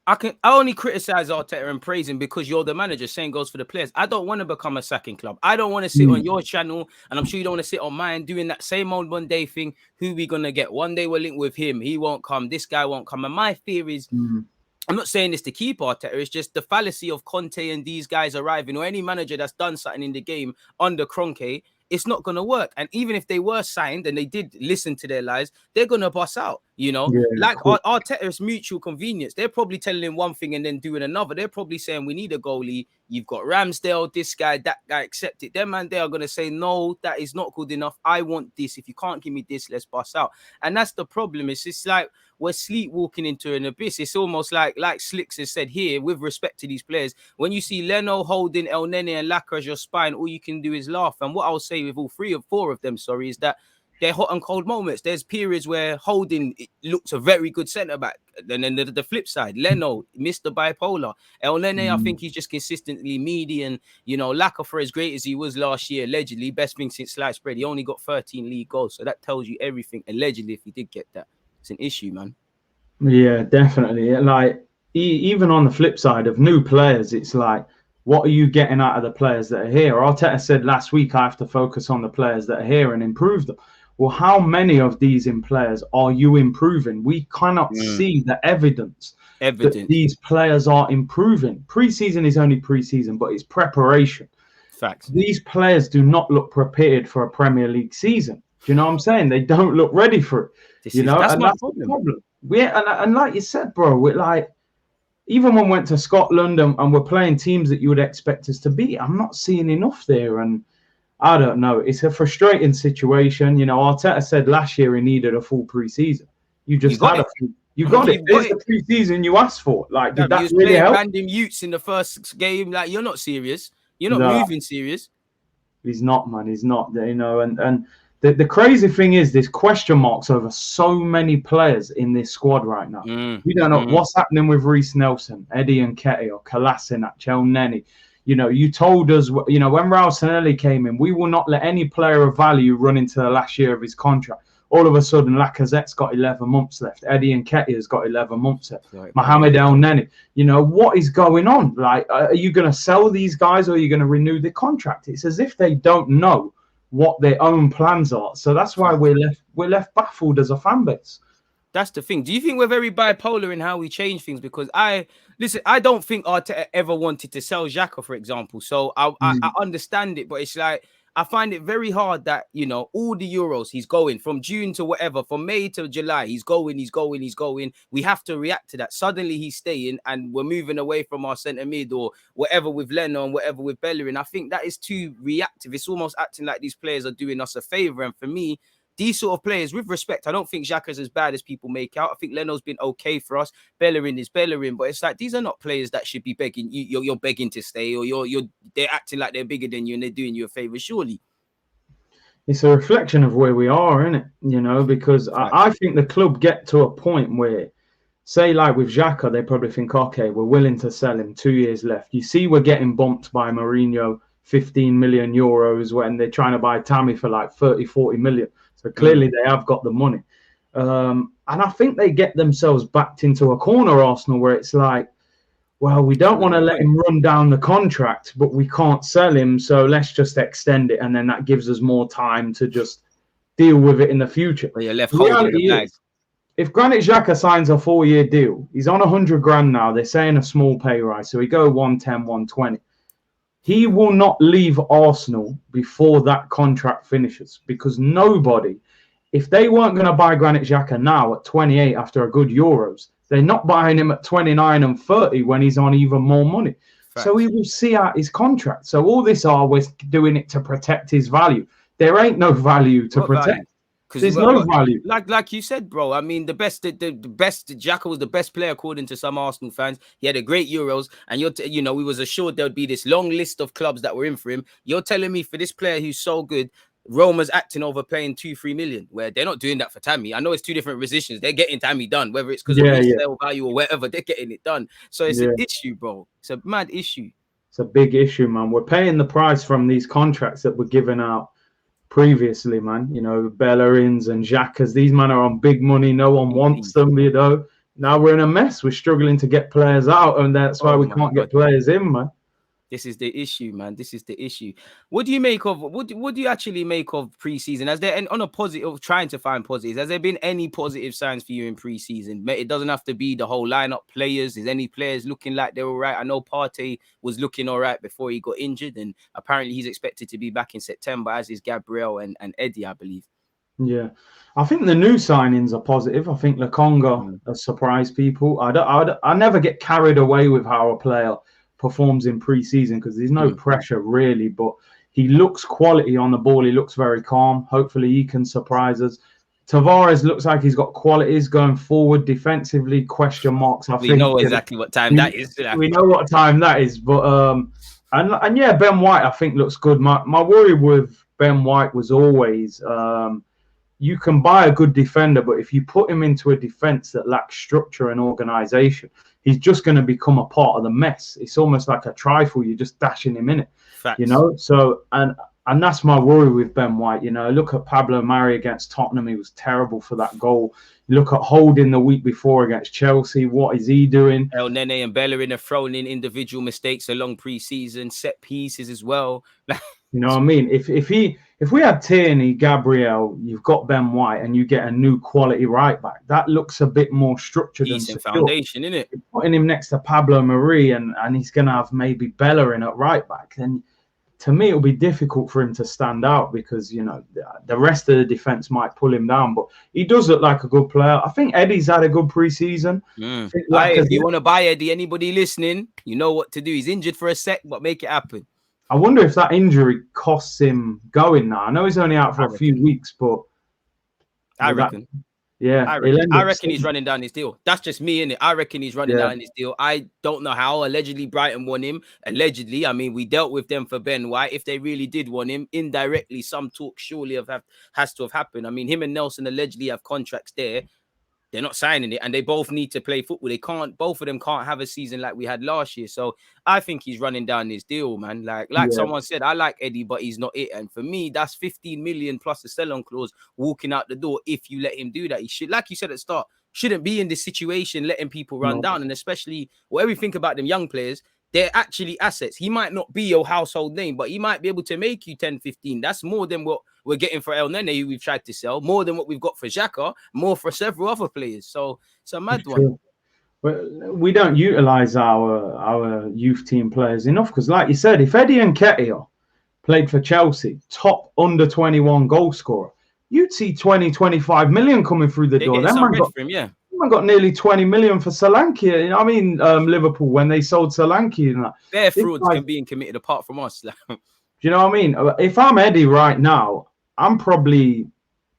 I only criticize Arteta and praise him because you're the manager. Same goes for the players. I don't want to become a sacking club. I don't want to sit on your channel, and I'm sure you don't want to sit on mine doing that same old Monday thing. Who we gonna get? One day we'll link with him. He won't come. This guy won't come. And my fear is, I'm not saying this to keep Arteta. It's just the fallacy of Conte and these guys arriving, or any manager that's done something in the game under Kroenke. It's not going to work. And even if they were signed and they did listen to their lies, they're going to bust out, you know? Yeah, like Arteta's mutual convenience. They're probably telling him one thing and then doing another. They're probably saying, we need a goalie. You've got Ramsdale, this guy, that guy, accept it. Them man, they are going to say, no, that is not good enough. I want this. If you can't give me this, let's bust out. And that's the problem. It's just like we're sleepwalking into an abyss. It's almost like Slicks has said here, with respect to these players, when you see Leno, Holding, El Nene and Lacra as your spine, all you can do is laugh. And what I'll say with all four of them, is that they're hot and cold moments. There's periods where Holding looks a very good centre back. And then the flip side, Leno, Mr. Bipolar. El Nene, I think he's just consistently median. You know, Lacra, for as great as he was last year, allegedly, best thing since sliced bread, he only got 13 league goals. So that tells you everything, allegedly, if he did get that. It's an issue, man. Yeah, definitely. Like, even on the flip side of new players, it's like, what are you getting out of the players that are here? Arteta said last week, I have to focus on the players that are here and improve them. Well, how many of these players are you improving? We cannot see the evidence that these players are improving. Pre-season is only pre-season, but it's preparation. Facts. These players do not look prepared for a Premier League season. Do you know what I'm saying? They don't look ready for it. That's my problem. Yeah, and like you said, bro, we're like, even when we went to Scotland and we're playing teams that you would expect us to beat, I'm not seeing enough there. And I don't know. It's a frustrating situation. You know, Arteta said last year he needed a full pre-season. You got it. There's the pre-season you asked for. Like, did that really help? Random Utes in the first game. Like, you're not serious. You're not moving serious. He's not, man. He's not. You know, and the crazy thing is there's question marks over so many players in this squad right now. We don't know what's happening with Reece Nelson, Eddie Nketiah, or Kolasinac, El Neni. You know, you told us, you know, when Raul Sanelli came in, we will not let any player of value run into the last year of his contract. All of a sudden, Lacazette's got 11 months left. Eddie Nketiah's got 11 months left. Right, Mohamed El Neni. You know, what is going on? Like, are you going to sell these guys or are you going to renew the contract? It's as if they don't know what their own plans are. So that's why we're left baffled as a fan base. That's the thing. Do you think we're very bipolar in how we change things? Because I don't think Arteta ever wanted to sell Xhaka, for example. So I understand it, but it's like, I find it very hard that, you know, all the Euros he's going from June to whatever, from May to July, he's going. We have to react to that. Suddenly he's staying and we're moving away from our centre mid or whatever with Leno and whatever with Bellerin. I think that is too reactive. It's almost acting like these players are doing us a favour. And for me, these sort of players, with respect, I don't think Xhaka's as bad as people make out. I think Leno's been okay for us. Bellerin is Bellerin, but it's like, these are not players that should be begging. You're begging to stay, or they're acting like they're bigger than you and they're doing you a favor. Surely, it's a reflection of where we are, isn't it? You know, because I think the club get to a point where, say, like with Xhaka, they probably think, okay, we're willing to sell him. 2 years left. You see, we're getting bumped by Mourinho, 15 million euros when they're trying to buy Tammy for like 30, 40 million. So clearly they have got the money. And I think they get themselves backed into a corner, Arsenal, where it's like, well, we don't want to let him run down the contract, but we can't sell him. So let's just extend it. And then that gives us more time to just deal with it in the future. Well, you're left holding the bag. If Granit Xhaka signs a 4-year deal, he's on 100 grand now. They're saying a small pay rise. So he go 110, 120. He will not leave Arsenal before that contract finishes, because nobody, if they weren't going to buy Granit Xhaka now at 28 after a good Euros, they're not buying him at 29 and 30 when he's on even more money. Fact. So he will see out his contract. So all this was doing it to protect his value. There ain't no value to protect. There's no value. Like you said, bro. I mean, the best Xhaka was the best player according to some Arsenal fans. He had a great Euros, and we was assured there would be this long list of clubs that were in for him. You're telling me for this player who's so good, Roma's acting over paying 2-3 million, where they're not doing that for Tammy. I know it's two different positions. They're getting Tammy done, whether it's because of resale value or whatever. They're getting it done. So it's an issue, bro. It's a mad issue. It's a big issue, man. We're paying the price from these contracts that were given out previously, man. You know, Bellerins and Xhakas, these men are on big money. No one wants them, you know. now we're in a mess. We're struggling to get players out, and that's why Oh we my can't God. get players in, man. This is the issue, man. This is the issue. What do you make of what do you actually make of preseason? Has there and on a positive trying to find positives? Has there been any positive signs for you in preseason? It doesn't have to be the whole lineup players. Is any players looking like they're all right? I know Partey was looking all right before he got injured, and apparently he's expected to be back in September, as is Gabriel and Eddie, I believe. Yeah, I think the new signings are positive. I think Lokonga has surprised people. I never get carried away with how a player performs in pre-season because there's no pressure really, but he looks quality on the ball. He looks very calm. Hopefully he can surprise us. Tavares looks like he's got qualities going forward defensively. Question marks. We know exactly what time that is. We know what time that is, but and yeah, Ben White I think looks good. My worry with Ben White was always you can buy a good defender, but if you put him into a defense that lacks structure and organization, he's just going to become a part of the mess. It's almost like a trifle. You're just dashing him in it, Facts. you know. So and that's my worry with Ben White. You know, look at Pablo Mari against Tottenham. He was terrible for that goal. You look at Holding the week before against Chelsea. What is he doing? El Nene and Bellerin are thrown in individual mistakes along pre-season, set pieces as well. You know what I mean? If we had Tierney, Gabriel, you've got Ben White, and you get a new quality right back, that looks a bit more structured and secure. Foundation, isn't it? Putting him next to Pablo Mari and he's going to have maybe Bellerin at right back, then to me it'll be difficult for him to stand out because, you know, the rest of the defense might pull him down. But he does look like a good player. I think Eddie's had a good preseason. If you want to buy Eddie, anybody listening, you know what to do. He's injured for a sec, but make it happen. I wonder if that injury costs him going now. I know he's only out for a few weeks, but I reckon. I reckon he's running down his deal. That's just me, innit? I reckon he's running down his deal. I don't know how. Allegedly, Brighton won him. Allegedly, I mean, we dealt with them for Ben White. If they really did want him, indirectly, some talk surely has to have happened. I mean, him and Nelson allegedly have contracts there. They're not signing it, and they both need to play football. Both of them can't have a season like we had last year. So I think he's running down his deal, man. Like someone said, I like Eddie, but he's not it. And for me, that's 15 million plus a sell-on clause walking out the door if you let him do that. He should, like you said at the start, shouldn't be in this situation letting people run down. And especially whatever you think about them young players, they're actually assets. He might not be your household name, but he might be able to make you 10, 15. That's more than what we're getting for El Nene, who we've tried to sell, more than what we've got for Xhaka, more for several other players. So it's a mad one. Well, we don't utilize our youth team players enough because, like you said, if Eddie Nketiah played for Chelsea, top under 21 goal scorer, you'd see 20, 25 million coming through the door. Man got nearly 20 million for Solanke. You know, I mean, Liverpool when they sold Solanke and that. Their frauds can be committed apart from us. Do you know what I mean? If I'm Eddie right now, I'm probably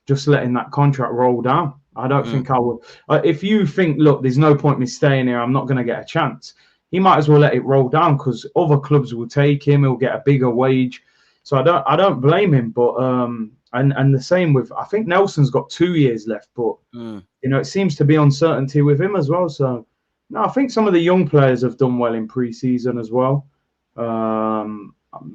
just letting that contract roll down. I don't think I would. If you think, look, there's no point me staying here, I'm not going to get a chance. He might as well let it roll down because other clubs will take him. He'll get a bigger wage. So I don't blame him. But and the same with, I think Nelson's got 2 years left, but you know, it seems to be uncertainty with him as well. So no, I think some of the young players have done well in pre-season as well.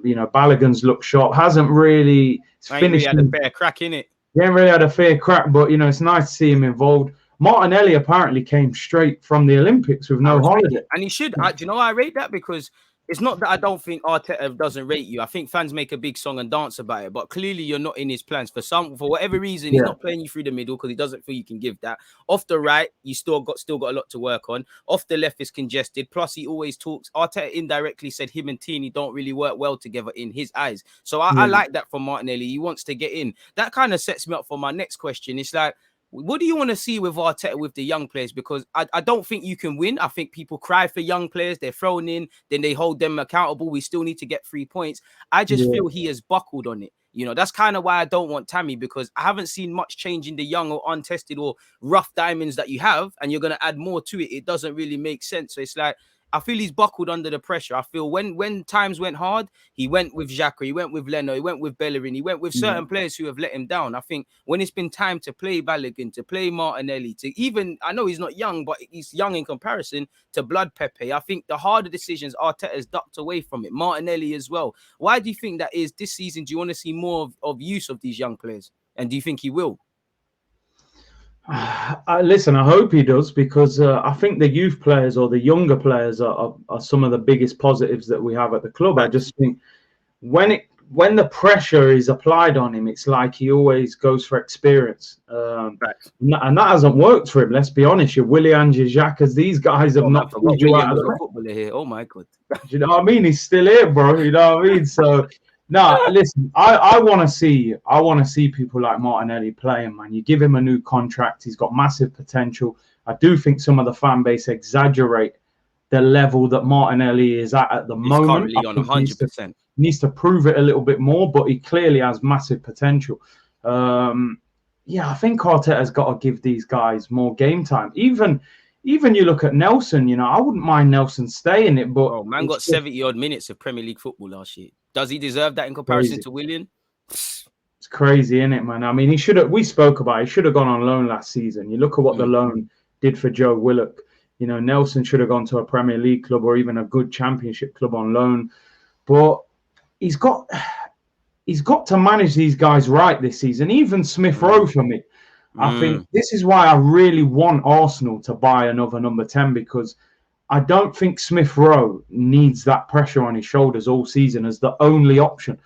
You know, Balogun's looked sharp. Hasn't really finished. Really had a fair crack in it. He ain't really had a fair crack, but you know, it's nice to see him involved. Martinelli apparently came straight from the Olympics with no holiday, and he should. Do you know why I rate that? Because it's not that I don't think Arteta doesn't rate you. I think fans make a big song and dance about it, but clearly you're not in his plans for whatever reason. He's not playing you through the middle because he doesn't feel you can give that. Off the right, you still got a lot to work on. Off the left is congested. Plus, he always talks. Arteta indirectly said him and Tierney don't really work well together in his eyes. So I like that from Martinelli. He wants to get in. That kind of sets me up for my next question. It's like, what do you want to see with Arteta with the young players? Because I don't think you can win. I think people cry for young players. They're thrown in, then they hold them accountable. We still need to get 3 points. I just feel he has buckled on it. You know, that's kind of why I don't want Tammy, because I haven't seen much change in the young or untested or rough diamonds that you have, and you're going to add more to it. It doesn't really make sense. So it's like, I feel he's buckled under the pressure. I feel when times went hard, he went with Xhaka, he went with Leno, he went with Bellerin, he went with certain players who have let him down. I think when it's been time to play Balogun, to play Martinelli, to even, I know he's not young, but he's young in comparison to Blood Pepe. I think the harder decisions, Arteta's ducked away from it. Martinelli as well. Why do you think that is this season? Do you want to see more of use of these young players? And do you think he will? Listen, I hope he does, because I think the youth players or the younger players are some of the biggest positives that we have at the club. I Facts. just think when the pressure is applied on him, it's like he always goes for experience, Facts. and that hasn't worked for him. Let's be honest. Your Willian, your Xhakas, these guys have Oh man, not forgot pulled you out William of was the a race. footballer here. Oh my god. Do you know what I mean? He's still here, bro. You know what I mean? So, no, listen. I want to see people like Martinelli playing, man. You give him a new contract. He's got massive potential. I do think some of the fan base exaggerate the level that Martinelli is at the He's moment. currently I on think he 100%. needs to prove it a little bit more, but he clearly has massive potential. Yeah, I think Arteta's got to give these guys more game time. Even you look at Nelson, I wouldn't mind Nelson staying it, but Bro, man it's got just 70 odd minutes of Premier League football last year. Does he deserve that in comparison crazy. to William? It's crazy, isn't it, man? I mean, he should have. We spoke about it. He should have gone on loan last season. You look at what the loan did for Joe Willock. Nelson should have gone to a Premier League club or even a good Championship club on loan. But he's got to manage these guys right this season. Even Smith Rowe for me. I think this is why I really want Arsenal to buy another number 10, because I don't think Smith Rowe needs that pressure on his shoulders all season as the only option,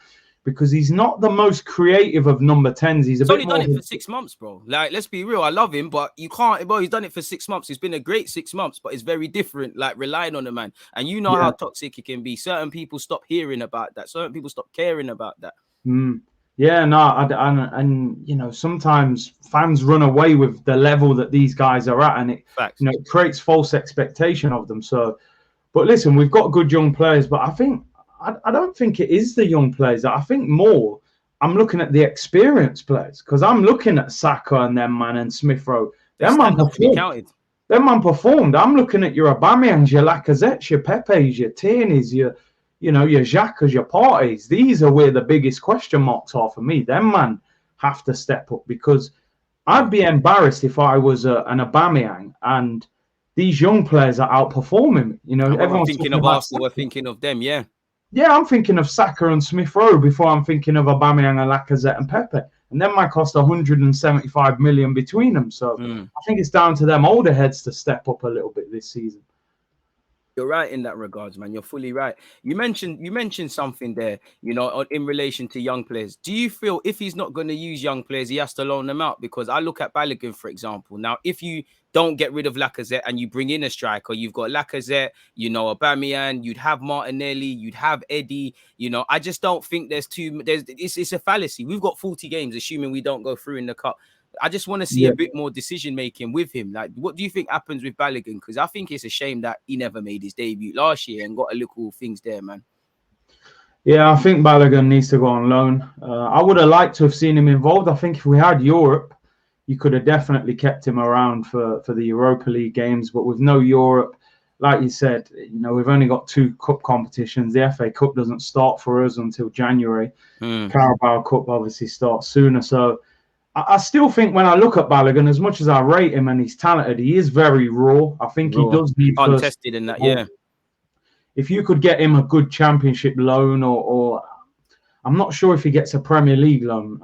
because he's not the most creative of number 10s. He's He's a bit only more. done it for 6 months, bro. Like, let's be real. I love him, but you can't, bro. He's done it for 6 months. It's been a great 6 months, but it's very different, like relying on the man. And you know how toxic it can be. Certain people stop hearing about that. Certain people stop caring about that. Yeah, no, and sometimes fans run away with the level that these guys are at, and it Facts. it creates false expectation of them. So, but listen, we've got good young players, but I don't think it is the young players. I think more I'm looking at the experienced players, because I'm looking at Saka and them man and Smith Rowe. They stand up to be counted. Them man performed. I'm looking at your Aubameyangs, your Lacazettes, your Pepes, your Tierney's, your Xhakas, your Parties. These are where the biggest question marks are for me. Them man have to step up, because I'd be embarrassed if I was an Aubameyang and these young players are outperforming. Everyone's thinking of Arsenal. We're thinking of them, yeah. Yeah, I'm thinking of Saka and Smith Rowe before I'm thinking of Aubameyang and Lacazette and Pepe. And them might cost 175 million between them. So I think it's down to them older heads to step up a little bit this season. You're right in that regards, man. You're fully right. You mentioned something there, in relation to young players. Do you feel if he's not going to use young players, he has to loan them out? Because I look at Balogun, for example. Now, if you don't get rid of Lacazette and you bring in a striker, you've got Lacazette, Aubameyang, you'd have Martinelli, you'd have Eddie. I just don't think it's a fallacy. We've got 40 games, assuming we don't go through in the cup. I just want to see a bit more decision making with him. Like, what do you think happens with Balogun? Because I think it's a shame that he never made his debut last year and got a little things there, man. Yeah, I think Balogun needs to go on loan. I would have liked to have seen him involved. I think if we had Europe, you could have definitely kept him around for the Europa League games. But with no Europe, like you said, we've only got 2 cup competitions. The FA Cup doesn't start for us until January. Carabao Cup obviously starts sooner. So I still think when I look at Balogun, as much as I rate him and he's talented, he is very raw. I think he does need untested in that, yeah. If you could get him a good Championship loan, or I'm not sure if he gets a Premier League loan,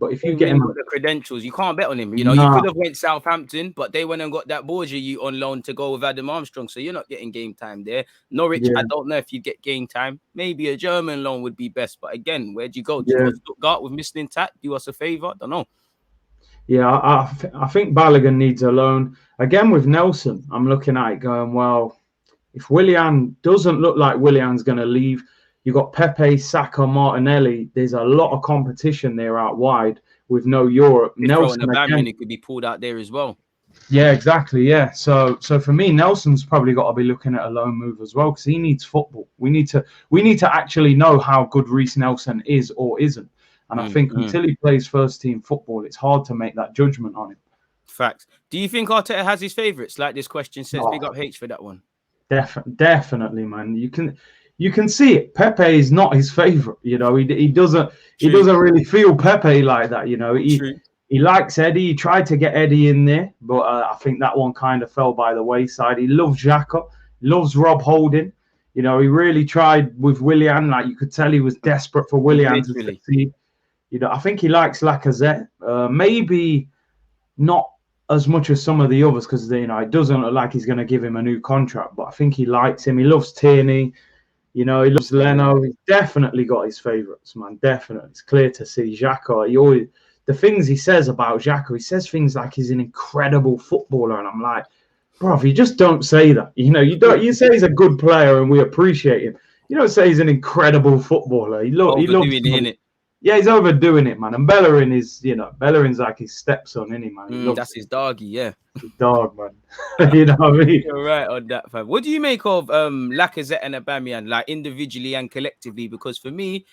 but if you get him the credentials, you can't bet on him. You could have went Southampton, but they went and got that Borgia on loan to go with Adam Armstrong, so you're not getting game time there. Norwich, I don't know if you get game time. Maybe a German loan would be best, but again, where'd you go? Do you go to Stuttgart with Michelin Tat? Do us a favour? Don't know. Yeah, I think Balogun needs a loan. Again, with Nelson, I'm looking at it going, well, if Willian doesn't look like Willian's going to leave, you've got Pepe, Saka, Martinelli. There's a lot of competition there out wide with no Europe. Nelson again, it could be pulled out there as well. Yeah, exactly. Yeah. So for me, Nelson's probably got to be looking at a loan move as well, because he needs football. We need to actually know how good Reece Nelson is or isn't. And I think until he plays first team football, it's hard to make that judgment on him. Facts. Do you think Arteta has his favourites? Like this question says, big up H for that one. Definitely, man. You can see it. Pepe is not his favourite. He doesn't really feel Pepe like that. He likes Eddie. He tried to get Eddie in there, but I think that one kind of fell by the wayside. He loves Xhaka, loves Rob Holding. He really tried with Willian. Like, you could tell he was desperate for Willian to succeed. I think he likes Lacazette. Maybe not as much as some of the others because, it doesn't look like he's going to give him a new contract. But I think he likes him. He loves Tierney. He loves Leno. He's definitely got his favourites, man. Definitely. It's clear to see. Xhaka, the things he says about Xhaka, he says things like he's an incredible footballer. And I'm like, bro, you just don't say that. You say he's a good player and we appreciate him. You don't say he's an incredible footballer. He loves it. Yeah, he's overdoing it, man. And Bellerin Bellerin's like his stepson, isn't he, man? That's his doggy, yeah. His dog, man. You know what I mean? You're right on that, fam. What do you make of Lacazette and Aubameyang, like individually and collectively? Because for me,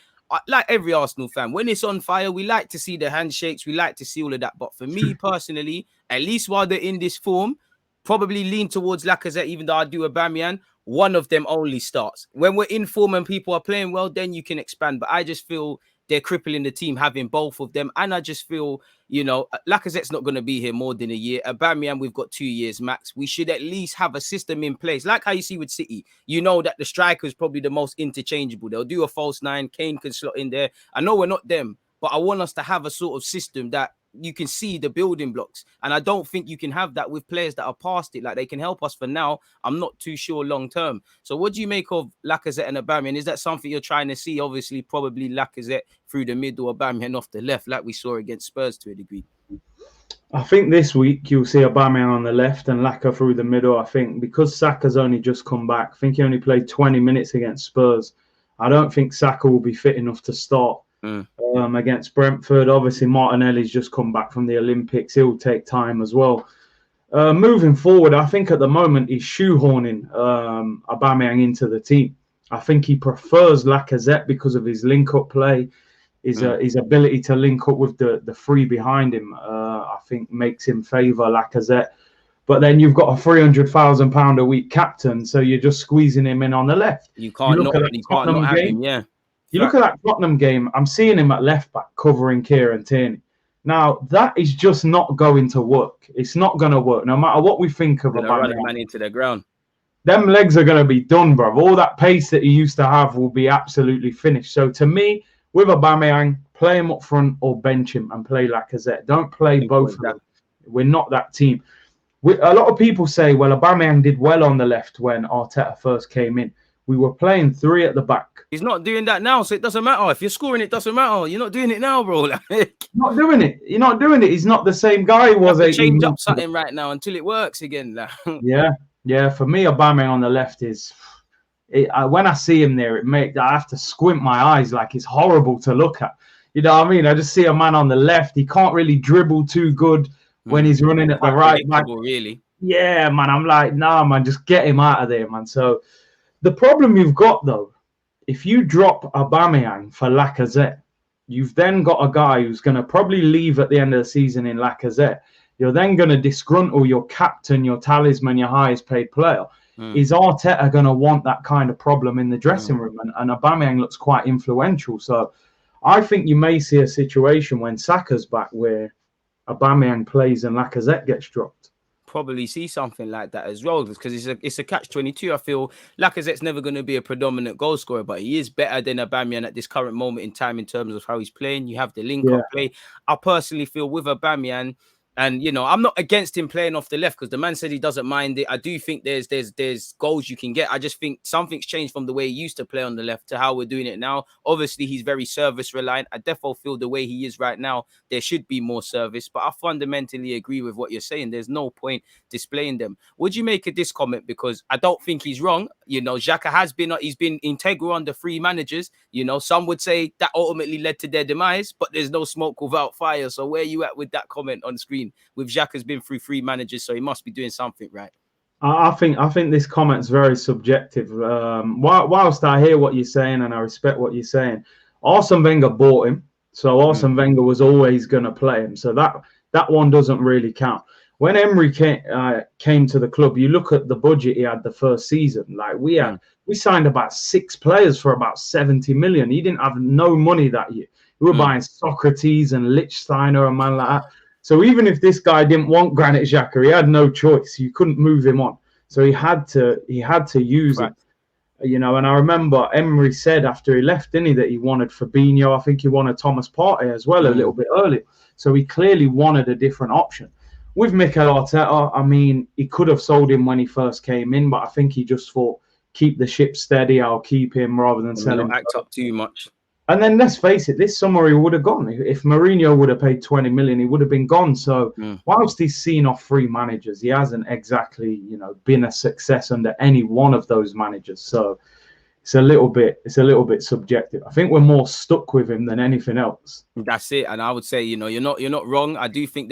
like every Arsenal fan, when it's on fire, we like to see the handshakes, we like to see all of that. But for me personally, at least while they're in this form, probably lean towards Lacazette, even though I do Aubameyang. One of them only starts. When we're in form and people are playing well, then you can expand. But I just feel they're crippling the team having both of them. And I just feel, Lacazette's not going to be here more than a year. Aubameyang, we've got 2 years max. We should at least have a system in place. Like how you see with City. You know that the striker is probably the most interchangeable. They'll do a false nine. Kane can slot in there. I know we're not them, but I want us to have a sort of system that you can see the building blocks. And I don't think you can have that with players that are past it. Like, they can help us for now. I'm not too sure long term. So what do you make of Lacazette and Aubameyang? Is that something you're trying to see? Obviously, probably Lacazette through the middle, Aubameyang off the left, like we saw against Spurs to a degree. I think this week you'll see Aubameyang on the left and Laka through the middle. I think because Saka's only just come back, I think he only played 20 minutes against Spurs. I don't think Saka will be fit enough to start. Against Brentford. Obviously, Martinelli's just come back from the Olympics. He'll take time as well. Moving forward, I think at the moment he's shoehorning Aubameyang into the team. I think he prefers Lacazette because of his link-up play, his ability to link up with the three behind him. I think makes him favour Lacazette. But then you've got a £300,000 a week captain, so you're just squeezing him in on the left. You can't not have him, yeah. You look at that Tottenham game, I'm seeing him at left back covering Kieran Tierney. Now, that is just not going to work. It's not going to work, no matter what we think of Aubameyang. Running man into the ground. Them legs are going to be done, bro. All that pace that he used to have will be absolutely finished. So to me, with Aubameyang, play him up front or bench him and play Lacazette. Don't play both of them. We're not that team. A lot of people say, well, Aubameyang did well on the left when Arteta first came in. We were playing three at the back. He's not doing that now, so it doesn't matter. If you're scoring, it doesn't matter. You're not doing it now, bro. Not doing it. You're not doing it. He's not the same guy he was. Change up something right now until it works again. Yeah. For me, Aubameyang on the left is. When I see him there, I have to squint my eyes. Like, it's horrible to look at. You know what I mean? I just see a man on the left. He can't really dribble too good when he's running at the right back. Really? Yeah, man. I'm like, nah, man. Just get him out of there, man. So. The problem you've got, though, if you drop Aubameyang for Lacazette, you've then got a guy who's going to probably leave at the end of the season in Lacazette. You're then going to disgruntle your captain, your talisman, your highest paid player. Is Arteta going to want that kind of problem in the dressing room? And Aubameyang looks quite influential. So I think you may see a situation when Saka's back where Aubameyang plays and Lacazette gets dropped. Probably see something like that as well, because it's a catch-22. I feel Lacazette's never going to be a predominant goal scorer, but he is better than Aubameyang at this current moment in time in terms of how he's playing. You have the link-up play. I personally feel with Aubameyang, and I'm not against him playing off the left because the man said he doesn't mind it. I do think there's goals you can get. I just think something's changed from the way he used to play on the left to how we're doing it now. Obviously, he's very service reliant. I definitely feel the way he is right now, there should be more service. But I fundamentally agree with what you're saying. There's no point displaying them. Would you make this comment? Because I don't think he's wrong. Xhaka he's been integral under three managers. Some would say that ultimately led to their demise, but there's no smoke without fire. So where are you at with that comment on screen? With Xhaka's been through three managers, so he must be doing something right. I think this comment's very subjective. Whilst I hear what you're saying and I respect what you're saying, Arsene Wenger bought him, so Arsene Wenger was always going to play him. So that one doesn't really count. When Emery came to the club, you look at the budget he had the first season. Like we signed about 6 players for about 70 million. He didn't have no money that year. We were buying Socrates and Lichtsteiner and man like that. So even if this guy didn't want Granit Xhaka, he had no choice. You couldn't move him on. So he had to use it. And I remember Emery said after he left, didn't he, that he wanted Fabinho. I think he wanted Thomas Partey as well a little bit earlier. So he clearly wanted a different option. with Mikel Arteta, I mean, he could have sold him when he first came in, but I think he just thought, keep the ship steady, I'll keep him rather than sell him. Not act up too much. And then let's face it, this summer he would have gone. If Mourinho would have paid 20 million, he would have been gone. So whilst he's seen off 3 managers, he hasn't exactly, been a success under any one of those managers. So it's a little bit subjective. I think we're more stuck with him than anything else. That's it. And I would say, you're not wrong. I do think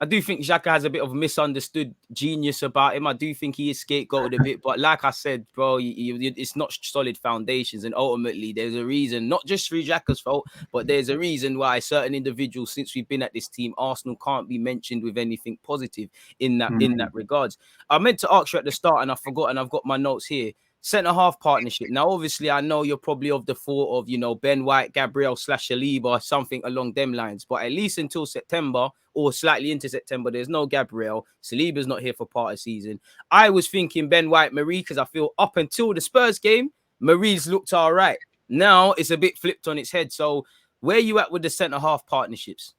Xhaka has a bit of misunderstood genius about him. I do think he is scapegoated a bit. But like I said, bro, it's not solid foundations. And ultimately, there's a reason, not just through Xhaka's fault, but there's a reason why certain individuals, since we've been at this team, Arsenal can't be mentioned with anything positive in that regards. I meant to ask you at the start, and I forgot, and I've got my notes here. Centre-half partnership. Now, obviously, I know you're probably of the thought of, Ben White, Gabriel / Saliba, something along them lines. But at least until September or slightly into September, there's no Gabriel. Saliba's not here for part of the season. I was thinking Ben White, Marie, because I feel up until the Spurs game, Marie's looked all right. Now it's a bit flipped on its head. So where are you at with the centre-half partnerships?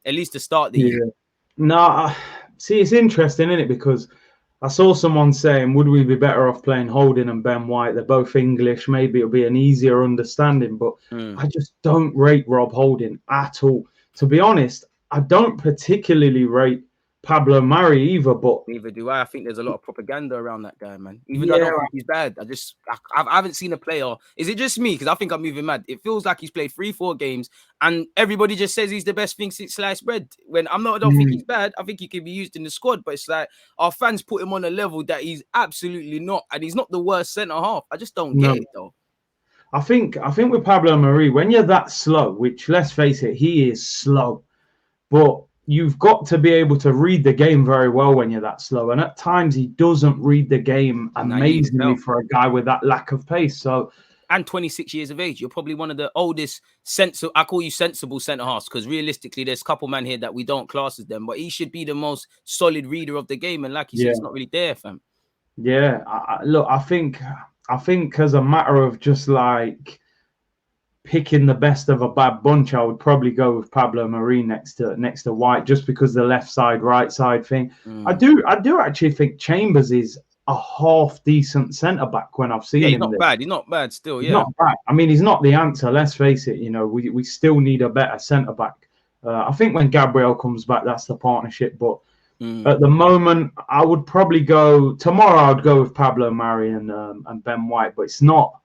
At least to start the year. No, see, it's interesting, isn't it? Because I saw someone saying, would we be better off playing Holding and Ben White? They're both English. Maybe it'll be an easier understanding. But I just don't rate Rob Holding at all. To be honest, I don't particularly rate Pablo Mari either. But neither do I. I think there's a lot of propaganda around that guy, man. Even though I don't think he's bad. I haven't seen a player. Is it just me? Because I think I'm moving mad. It feels like he's played 3-4 games and everybody just says he's the best thing since sliced bread. When I don't think he's bad. I think he can be used in the squad. But it's like our fans put him on a level that he's absolutely not. And he's not the worst centre-half. I just don't get it, though. I think with Pablo Mari, when you're that slow, which let's face it, he is slow. But you've got to be able to read the game very well when you're that slow. And at times he doesn't read the game amazingly for a guy with that lack of pace. So, and 26 years of age. You're probably one of the oldest I call you sensible centre-halves, because realistically, there's a couple man here that we don't class as them, but he should be the most solid reader of the game. And like you said, it's not really there, fam. Yeah, look, I think as a matter of just like picking the best of a bad bunch, I would probably go with Pablo Mari next to White, just because the left side, right side thing. I do actually think Chambers is a half decent centre back when I've seen him. He's not bad. He's not bad still. He's not bad. I mean, he's not the answer. Let's face it. We still need a better centre back. I think when Gabriel comes back, that's the partnership. But at the moment, I would probably go tomorrow. I'd go with Pablo Mari and Ben White, but it's not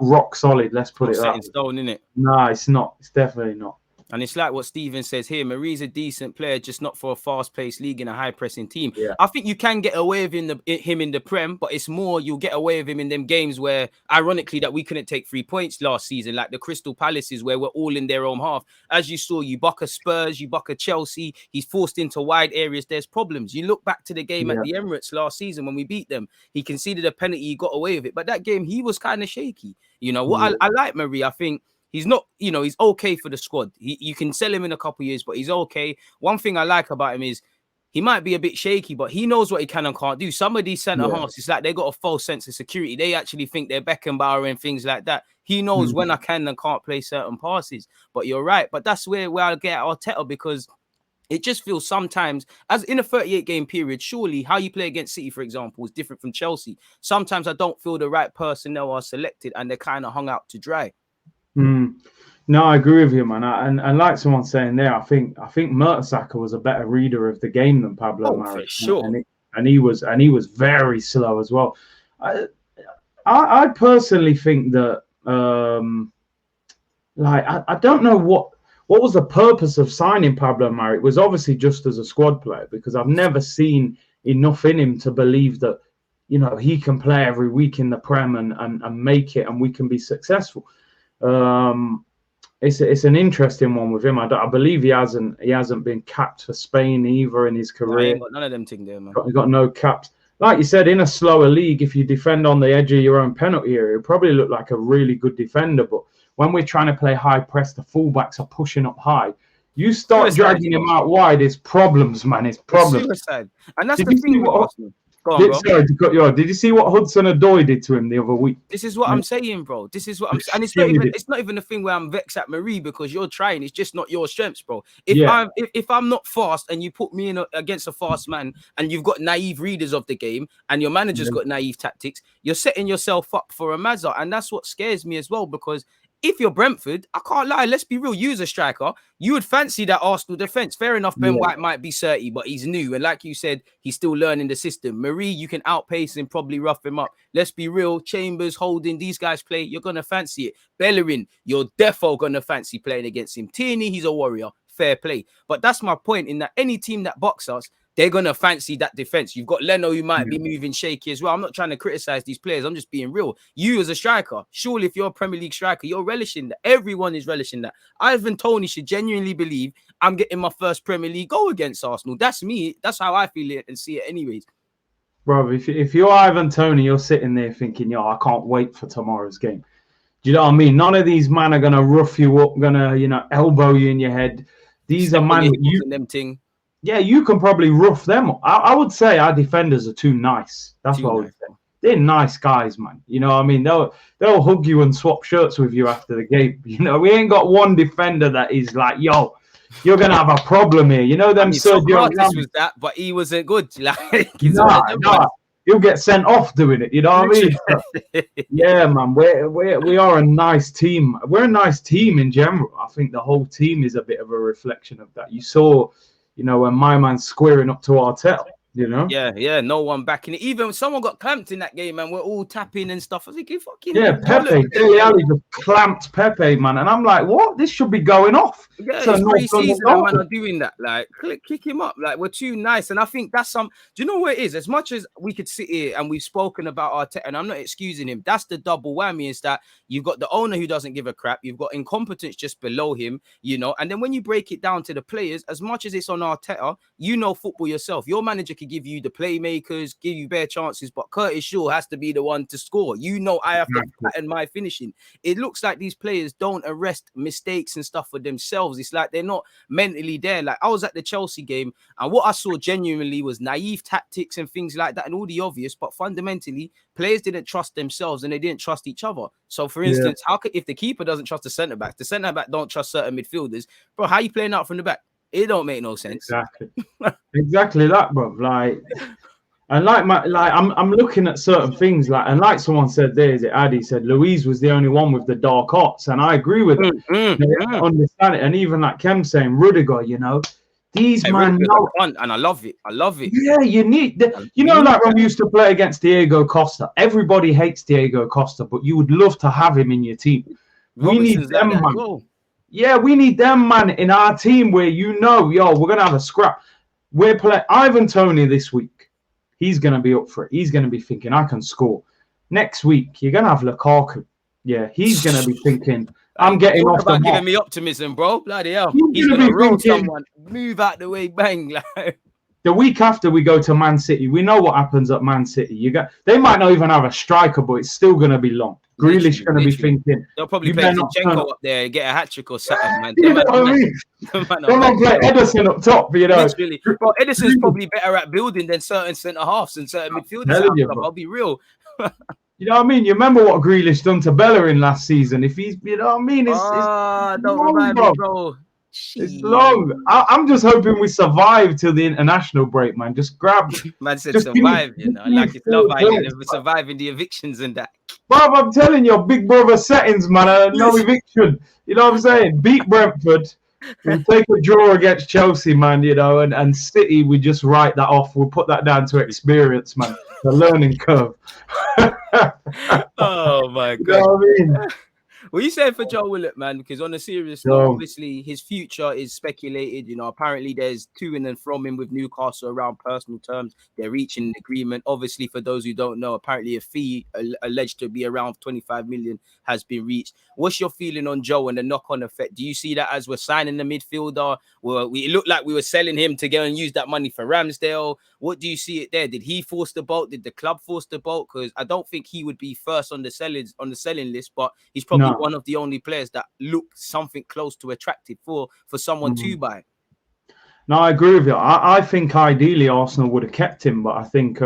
rock solid. Let's put it that way. Set in stone, innit? No, it's not. It's definitely not. And it's like what Steven says here. Marie's a decent player, just not for a fast-paced league and a high-pressing team. Yeah. I think you can get away with him in the Prem, but it's more you'll get away with him in them games where, ironically, that we couldn't take 3 points last season, like the Crystal Palaces, where we're all in their own half. As you saw, you buck a Spurs, you buck a Chelsea. He's forced into wide areas. There's problems. You look back to the game at the Emirates last season when we beat them. He conceded a penalty. He got away with it. But that game, he was kind of shaky. I like Marie. I think he's not, he's okay for the squad. You can sell him in a couple of years, but he's okay. One thing I like about him is he might be a bit shaky, but he knows what he can and can't do. Some of these centre-halves, it's like they got a false sense of security. They actually think they're Beckenbauer and things like that. He knows when I can and can't play certain passes. But you're right. But that's where I get Arteta, because it just feels sometimes, as in a 38-game period, surely how you play against City, for example, is different from Chelsea. Sometimes I don't feel the right personnel are selected and they're kind of hung out to dry. No, I agree with you, man. And like someone saying there, I think Mertesacker was a better reader of the game than Pablo Mari. For sure. And he was very slow as well. I personally think that I don't know what was the purpose of signing Pablo Mari. It was obviously just as a squad player, because I've never seen enough in him to believe that he can play every week in the Prem and make it, and we can be successful. It's an interesting one with him. I believe he hasn't been capped for Spain either in his career. He ain't got none of them things there, man. He got no caps. Like you said, in a slower league, if you defend on the edge of your own penalty area, you probably look like a really good defender. But when we're trying to play high press, the fullbacks are pushing up high. You start dragging him out wide, it's problems, man. It's problems. Suicide. And that's the thing with Arsenal. Go on, bro. Sorry to cut you off. Did you see what Hudson-Odoi did to him the other week? This is what I'm saying, bro. This is what I'm saying. And it's not even a thing where I'm vexed at Marie because you're trying. It's just not your strengths, bro. If I'm not fast and you put me in against a fast man and you've got naive readers of the game and your manager's got naive tactics, you're setting yourself up for a mazza. And that's what scares me as well, because if you're Brentford, I can't lie. Let's be real. You as a striker, you would fancy that Arsenal defense. Fair enough. Ben White might be 30, but he's new. And like you said, he's still learning the system. Marie, you can outpace him, probably rough him up. Let's be real. Chambers, Holding, these guys play. You're going to fancy it. Bellerin, you're defo going to fancy playing against him. Tierney, he's a warrior. Fair play. But that's my point, in that any team that box us, they're going to fancy that defense. You've got Leno, who might be moving shaky as well. I'm not trying to criticize these players. I'm just being real. You as a striker, surely if you're a Premier League striker, you're relishing that. Everyone is relishing that. Ivan Toney should genuinely believe I'm getting my first Premier League goal against Arsenal. That's me. That's how I feel it and see it anyways. Bro, if you're Ivan Toney, you're sitting there thinking, yo, I can't wait for tomorrow's game. Do you know what I mean? None of these men are going to rough you up, going to, elbow you in your head. These are man Yeah, you can probably rough them. I would say our defenders are too nice. That's what I would say. They're nice guys, man. You know what I mean? They'll hug you and swap shirts with you after the game. We ain't got one defender that is like, yo, you're going to have a problem here. Them Sergio Ramos was that, but he wasn't good. He'll get sent off doing it. You know what I mean? Yeah, man. We are a nice team. We're a nice team in general. I think the whole team is a bit of a reflection of that. You saw, when my man's squaring up to Arteta, Yeah, no one backing it. Even someone got clamped in that game, and we're all tapping and stuff. I was like, fucking Pepe, Dele Alli just clamped Pepe, man, and I'm like, what? This should be going off. Yeah, it's pre-season, and man are doing that. Like, kick him up. Like, we're too nice, and I think that's do you know what it is? As much as we could sit here and we've spoken about Arteta, and I'm not excusing him, that's the double whammy. Is that you've got the owner who doesn't give a crap, you've got incompetence just below him, and then when you break it down to the players, as much as it's on Arteta, football yourself. Your manager could give you the playmakers, give you bare chances, but Curtis Shaw has to be the one to score. I have to pattern my finishing. It looks like these players don't arrest mistakes and stuff for themselves. It's like they're not mentally there. Like, I was at the Chelsea game, and what I saw genuinely was naive tactics and things like that, and all the obvious, but fundamentally players didn't trust themselves and they didn't trust each other. So for instance, if the keeper doesn't trust the centre-back don't trust certain midfielders, bro, how are you playing out from the back? It don't make no sense. Exactly that, bro. Like, and I'm looking at certain things, and like someone said there, is it Addy said Louise was the only one with the dark arts, and I agree with it. They understand it, and even like Kem saying Rudiger, these man know, and I love it. Yeah, you need like when we used to play against Diego Costa. Everybody hates Diego Costa, but you would love to have him in your team. We need them, man. Yeah, we need them, man, in our team where we're going to have a scrap. We're playing Ivan Toney this week. He's going to be up for it. He's going to be thinking, I can score. Next week, you're going to have Lukaku. Yeah, he's going to be thinking, I'm getting off the mark. Giving me optimism, bro. Bloody hell. He's going to roll someone. Move out the way, bang. The week after we go to Man City, we know what happens at Man City. They might not even have a striker, but it's still going to be long. Grealish going to be thinking. They'll probably play Zinchenko up there, get a hat trick or something, man. You know what I mean? They'll play Ederson up top, Literally. Bro, Ederson's probably better at building than certain centre-halves and certain midfielders. I'll be real. You know what I mean? You remember what Grealish done to Bellerin last season? If he's, you know what I mean? Don't remind me, bro. It's long. I'm just hoping we survive till the international break, man. Just grab. Man said survive, like it's Love Island. We're surviving the evictions and that. Bob, I'm telling you, Big Brother settings, man. No eviction. You know what I'm saying? Beat Brentford. We'll take a draw against Chelsea, man. And City, we just write that off. We'll put that down to experience, man. The learning curve. Oh my God. You know what I mean? Well, you said for Joe Willett, man, because on a serious note, obviously his future is speculated. Apparently there's to and from him with Newcastle around personal terms. They're reaching an agreement. Obviously, for those who don't know, apparently a fee alleged to be around 25 million has been reached. What's your feeling on Joe and the knock-on effect? Do you see that as we're signing the midfielder? Well, it looked like we were selling him to go and use that money for Ramsdale. What do you see it there? Did he force the boat? Did the club force the boat? Because I don't think he would be first on the selling list, but he's probably one of the only players that look something close to attractive for someone to buy. No, I agree with you. I think ideally Arsenal would have kept him, but I think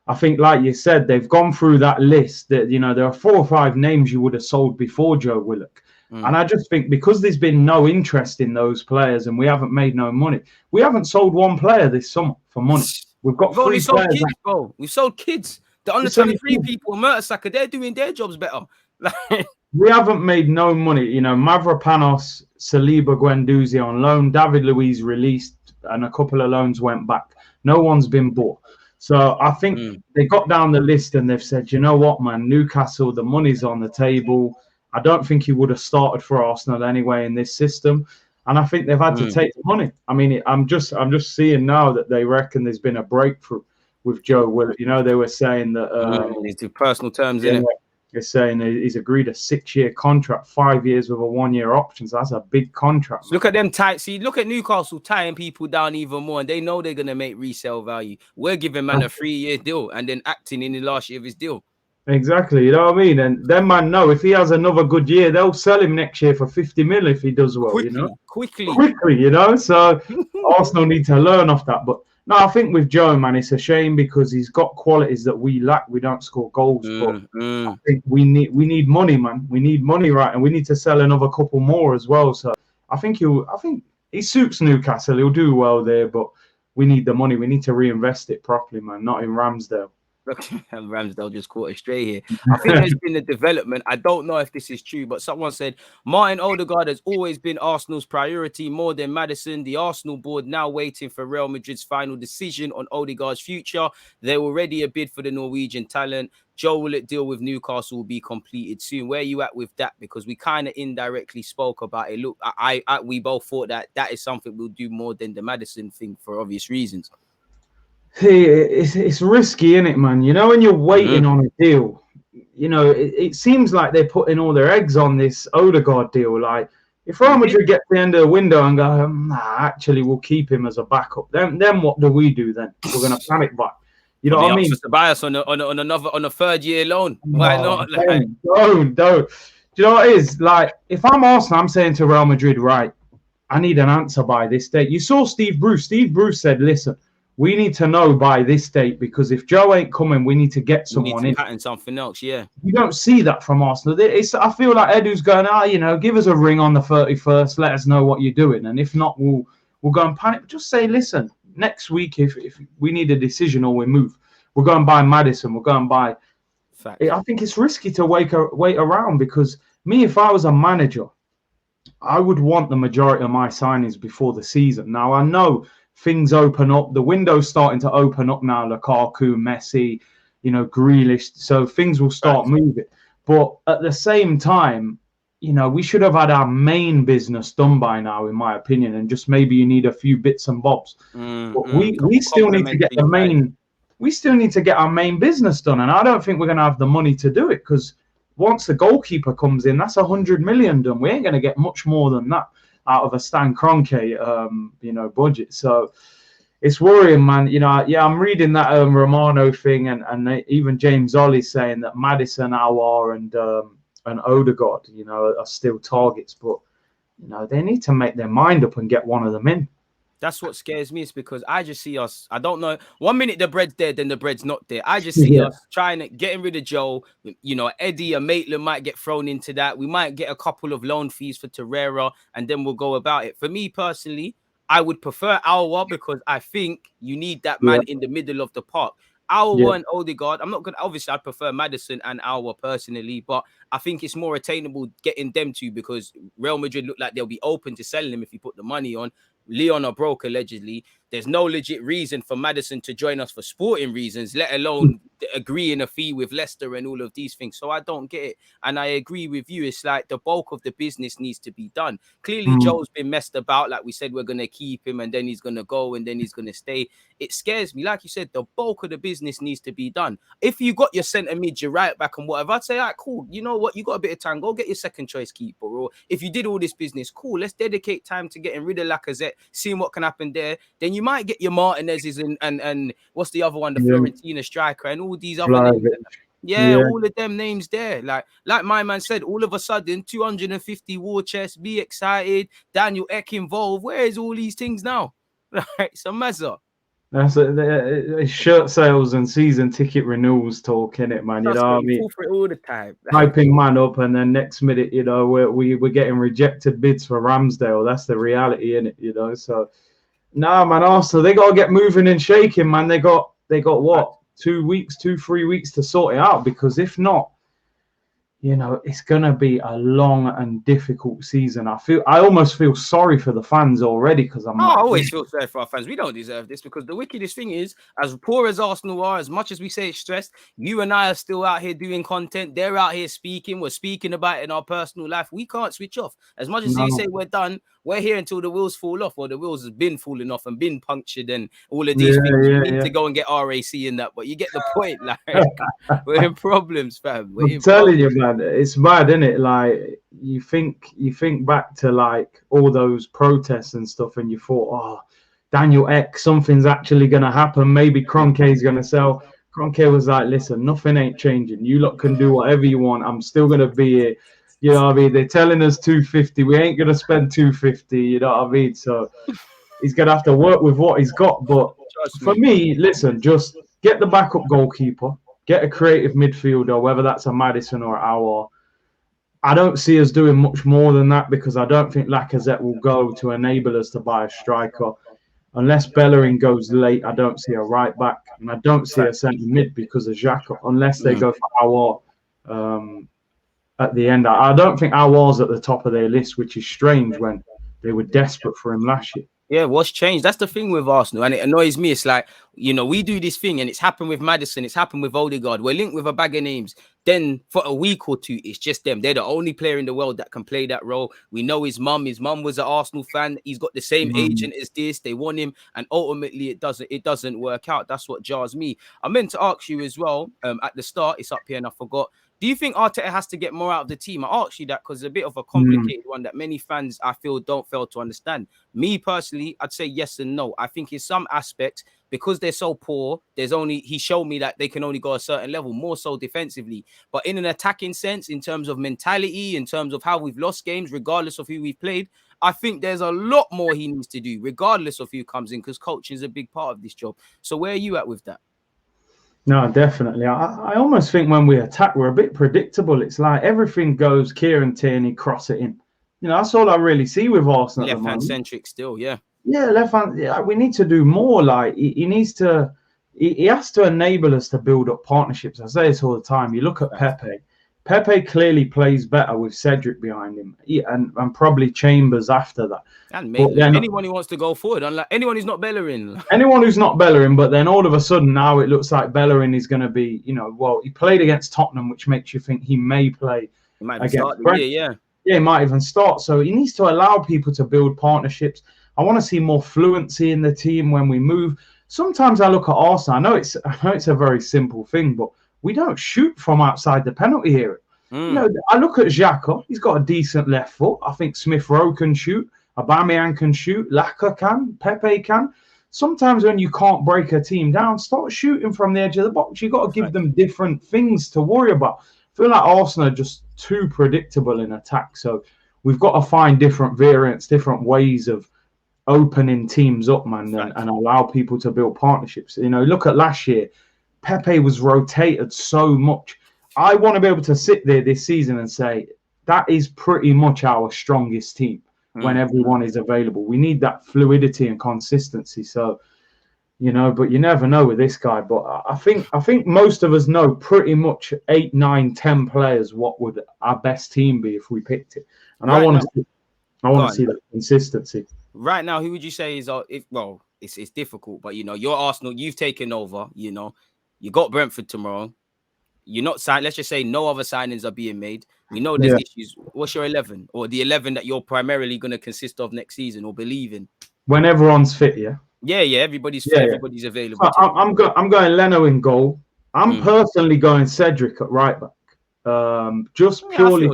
I think, like you said, they've gone through that list that, there are 4 or 5 names you would have sold before Joe Willock. And I just think because there's been no interest in those players and we haven't made no money, we haven't sold one player this summer for money. We've got We've only 3 sold players. kids, bro. We've sold kids. The under It's only 23 kids. people, Mertesacker, they're doing their jobs better. We haven't made no money. Mavropanos, Saliba, Guendouzi on loan, David Luiz released, and a couple of loans went back. No one's been bought. So I think they got down the list and they've said, you know what, man, Newcastle, the money's on the table. I don't think he would have started for Arsenal anyway in this system. And I think they've had to take the money. I mean, I'm just seeing now that they reckon there's been a breakthrough with Joe Willock. They were saying that it's personal terms, isn't it? They're saying he's agreed a 6-year contract, 5 years with a 1-year option. So that's a big contract. Look at them tight. See, look at Newcastle tying people down even more, and they know they're gonna make resale value. We're giving man a 3-year deal and then acting in the last year of his deal. Exactly, you know what I mean? And them man know if he has another good year, they'll sell him next year for 50 mil if he does well, quickly, So Arsenal need to learn off that. But no, I think with Joe, man, it's a shame because he's got qualities that we lack. We don't score goals, but I think we need money, man. We need money, right? And we need to sell another couple more as well. So I think he suits Newcastle. He'll do well there, but we need the money. We need to reinvest it properly, man. Not in Ramsdale. Ramsdale just caught it straight here. I think there's been a development. I don't know if this is true, but someone said Martin Odegaard has always been Arsenal's priority more than Maddison. The Arsenal board now waiting for Real Madrid's final decision on Odegaard's future. There already a bid for the Norwegian talent. Joe Willock deal with Newcastle will be completed soon. Where are you at with that? Because we kind of indirectly spoke about it. Look, we both thought that is something we'll do more than the Maddison thing for obvious reasons. Hey, it's risky, isn't it, man? When you're waiting on a deal, it seems like they're putting all their eggs on this Odegaard deal. Like, if Real Madrid get to the end of the window and go, nah, actually, we'll keep him as a backup, then what do we do then? We're going to panic buy. You know what I mean? To buy us on a 3rd-year loan. Why not? Don't. Do you know what it is? Like, if I'm Arsenal, I'm saying to Real Madrid, right, I need an answer by this date. You saw Steve Bruce. Steve Bruce said, listen, we need to know by this date because if Joe ain't coming, we need to get someone in. Pattern something else, yeah. You don't see that from Arsenal. I feel like Edu's going, give us a ring on the 31st. Let us know what you're doing, and if not, we'll go and panic. Just say, listen, next week if we need a decision or we move, we'll go and buy Maddison. We'll go and buy. Fact. I think it's risky to wait around because if I was a manager, I would want the majority of my signings before the season. Now I know things open up. The window's starting to open up now. Lukaku, Messi, Grealish. So things will start moving. But at the same time, we should have had our main business done by now, in my opinion. And just maybe you need a few bits and bobs. But we still need to get the main. We still need to get our main business done. And I don't think we're going to have the money to do it because once the goalkeeper comes in, that's 100 million done. We ain't going to get much more than that out of a Stan Kroenke, budget. So it's worrying, man. I'm reading that Romano thing, and even James Ollie saying that Maddison, Aouar, and Odegaard, are still targets, but they need to make their mind up and get one of them in. That's what scares me. It's because I just see us. I don't know. 1 minute the bread's there, then the bread's not there. I just see us getting rid of Joe. Eddie and Maitland might get thrown into that. We might get a couple of loan fees for Torreira, and then we'll go about it. For me personally, I would prefer Aouar because I think you need that man in the middle of the park. Aouar and Odegaard. I'm not gonna. Obviously, I prefer Maddison and Aouar personally, but I think it's more attainable getting them two because Real Madrid look like they'll be open to selling him if you put the money on. Leon are broke allegedly. There's no legit reason for Maddison to join us for sporting reasons, let alone agreeing a fee with Leicester and all of these things. So I don't get it. And I agree with you. It's like the bulk of the business needs to be done. Clearly, Joe's been messed about. Like we said, we're going to keep him and then he's going to go and then he's going to stay. It scares me. Like you said, the bulk of the business needs to be done. If you got your centre mid, your right back and whatever, I'd say, all right, cool. You know what? You got a bit of time. Go get your second choice keeper. Or if you did all this business, cool. Let's dedicate time to getting rid of Lacazette, seeing what can happen there. Then you might get your Martinez's and what's the other one? The Fiorentina striker and all these other names. All of them names there. Like my man said, all of a sudden, 250 war chests, be excited. Daniel Ek involved. Where is all these things now? Right, so Mazza. That's shirt sales and season ticket renewals talk, innit, man? You Trust know what I me, you mean? fall for it all the time. Hyping man up, and then next minute, you know, we're getting rejected bids for Ramsdale. That's the reality, innit? You know, so nah, man. Also, they gotta get moving and shaking, man. They got what, 3 weeks to sort it out, because if not, you know, it's gonna be a long and difficult season. I almost feel sorry for the fans already, because I'm Oh, I like, always feel sorry for our fans. We don't deserve this, because the wickedest thing is, as poor as Arsenal are, as much as we say it's stressed, you and I are still out here doing content. They're out here speaking. We're speaking about it in our personal life. We can't switch off. As much as you no, say we're done, we're here until the wheels fall off, or the wheels have been falling off and been punctured and all of these things. We need to go and get RAC in that, but you get the point. Like, we're in problems, fam. We're I'm in telling you, problems. man, it's mad, isn't it? Like you think back to like all those protests and stuff, and you thought, oh, Daniel X, something's actually gonna happen. Maybe Kroenke's gonna sell. Kroenke was like, listen, nothing ain't changing. You lot can do whatever you want. I'm still gonna be here. You know what I mean? They're telling us 250. We ain't gonna spend 250. You know what I mean? So he's gonna have to work with what he's got. But Trust for me. me, listen, just get the backup goalkeeper, get a creative midfielder, whether that's a Madison or our. I don't see us doing much more than that, because I don't think Lacazette will go to enable us to buy a striker. Unless Bellerin goes late, I don't see a right back, and I don't see a centre mid because of Xhaka, unless they go for our at the end. I don't think Aouar's at the top of their list, which is strange when they were desperate for him last year. Yeah, what's changed? That's the thing with Arsenal, and it annoys me. It's like, you know, we do this thing, and it's happened with Madison, it's happened with Odegaard. We're linked with a bag of names. Then for a week or two, it's just them. They're the only player in the world that can play that role. We know his mum. His mum was an Arsenal fan. He's got the same agent as this. They want him, and ultimately, it doesn't work out. That's what jars me. I meant to ask you as well. At the start, it's up here, and I forgot. Do you think Arteta has to get more out of the team? I asked you that because it's a bit of a complicated one that many fans, I feel, don't fail to understand. Me personally, I'd say yes and no. I think in some aspects, because they're so poor, he showed me that they can only go a certain level, more so defensively. But in an attacking sense, in terms of mentality, in terms of how we've lost games, regardless of who we've played, I think there's a lot more he needs to do, regardless of who comes in, because coaching is a big part of this job. So where are you at with that? No, definitely. I almost think when we attack, we're a bit predictable. It's like everything goes Kieran Tierney, cross it in. You know, that's all I really see with Arsenal at the moment. Left-hand centric still, yeah. Yeah, left hand. Yeah, we need to do more. Like he needs to. He has to enable us to build up partnerships. I say this all the time. You look at Pepe. Pepe clearly plays better with Cedric behind him, and probably Chambers after that. And Then anyone who wants to go forward, unlike anyone who's not Bellerin. anyone who's not Bellerin, but then all of a sudden now it looks like Bellerin is going to be, you know, well, he played against Tottenham, which makes you think he may play He might against start the year, yeah. Yeah, he might even start. So he needs to allow people to build partnerships. I want to see more fluency in the team when we move. Sometimes I look at Arsenal. I know it's a very simple thing, but we don't shoot from outside the penalty area. You know, I look at Xhaka. He's got a decent left foot. I think Smith Rowe can shoot. Aubameyang can shoot. Laka can. Pepe can. Sometimes when you can't break a team down, start shooting from the edge of the box. You've got to give them different things to worry about. I feel like Arsenal are just too predictable in attack. So we've got to find different variants, different ways of opening teams up, man, and allow people to build partnerships. You know, look at last year. Pepe was rotated so much. I want to be able to sit there this season and say that is pretty much our strongest team when everyone is available. We need that fluidity and consistency. So, you know, but you never know with this guy. But I think most of us know pretty much 8, 9, 10 players what would our best team be if we picked it. And I want to see that consistency. Right now, who would you say is it's difficult, but you know, you're Arsenal, you've taken over, you know, you got Brentford tomorrow. You're not signed. Let's just say no other signings are being made. We know there's issues. What's your 11 or the 11 that you're primarily going to consist of next season or believe in? When everyone's fit, yeah. Yeah. Everybody's fit. Everybody's available. So I'm going Leno in goal. I'm personally going Cedric at right back. Just purely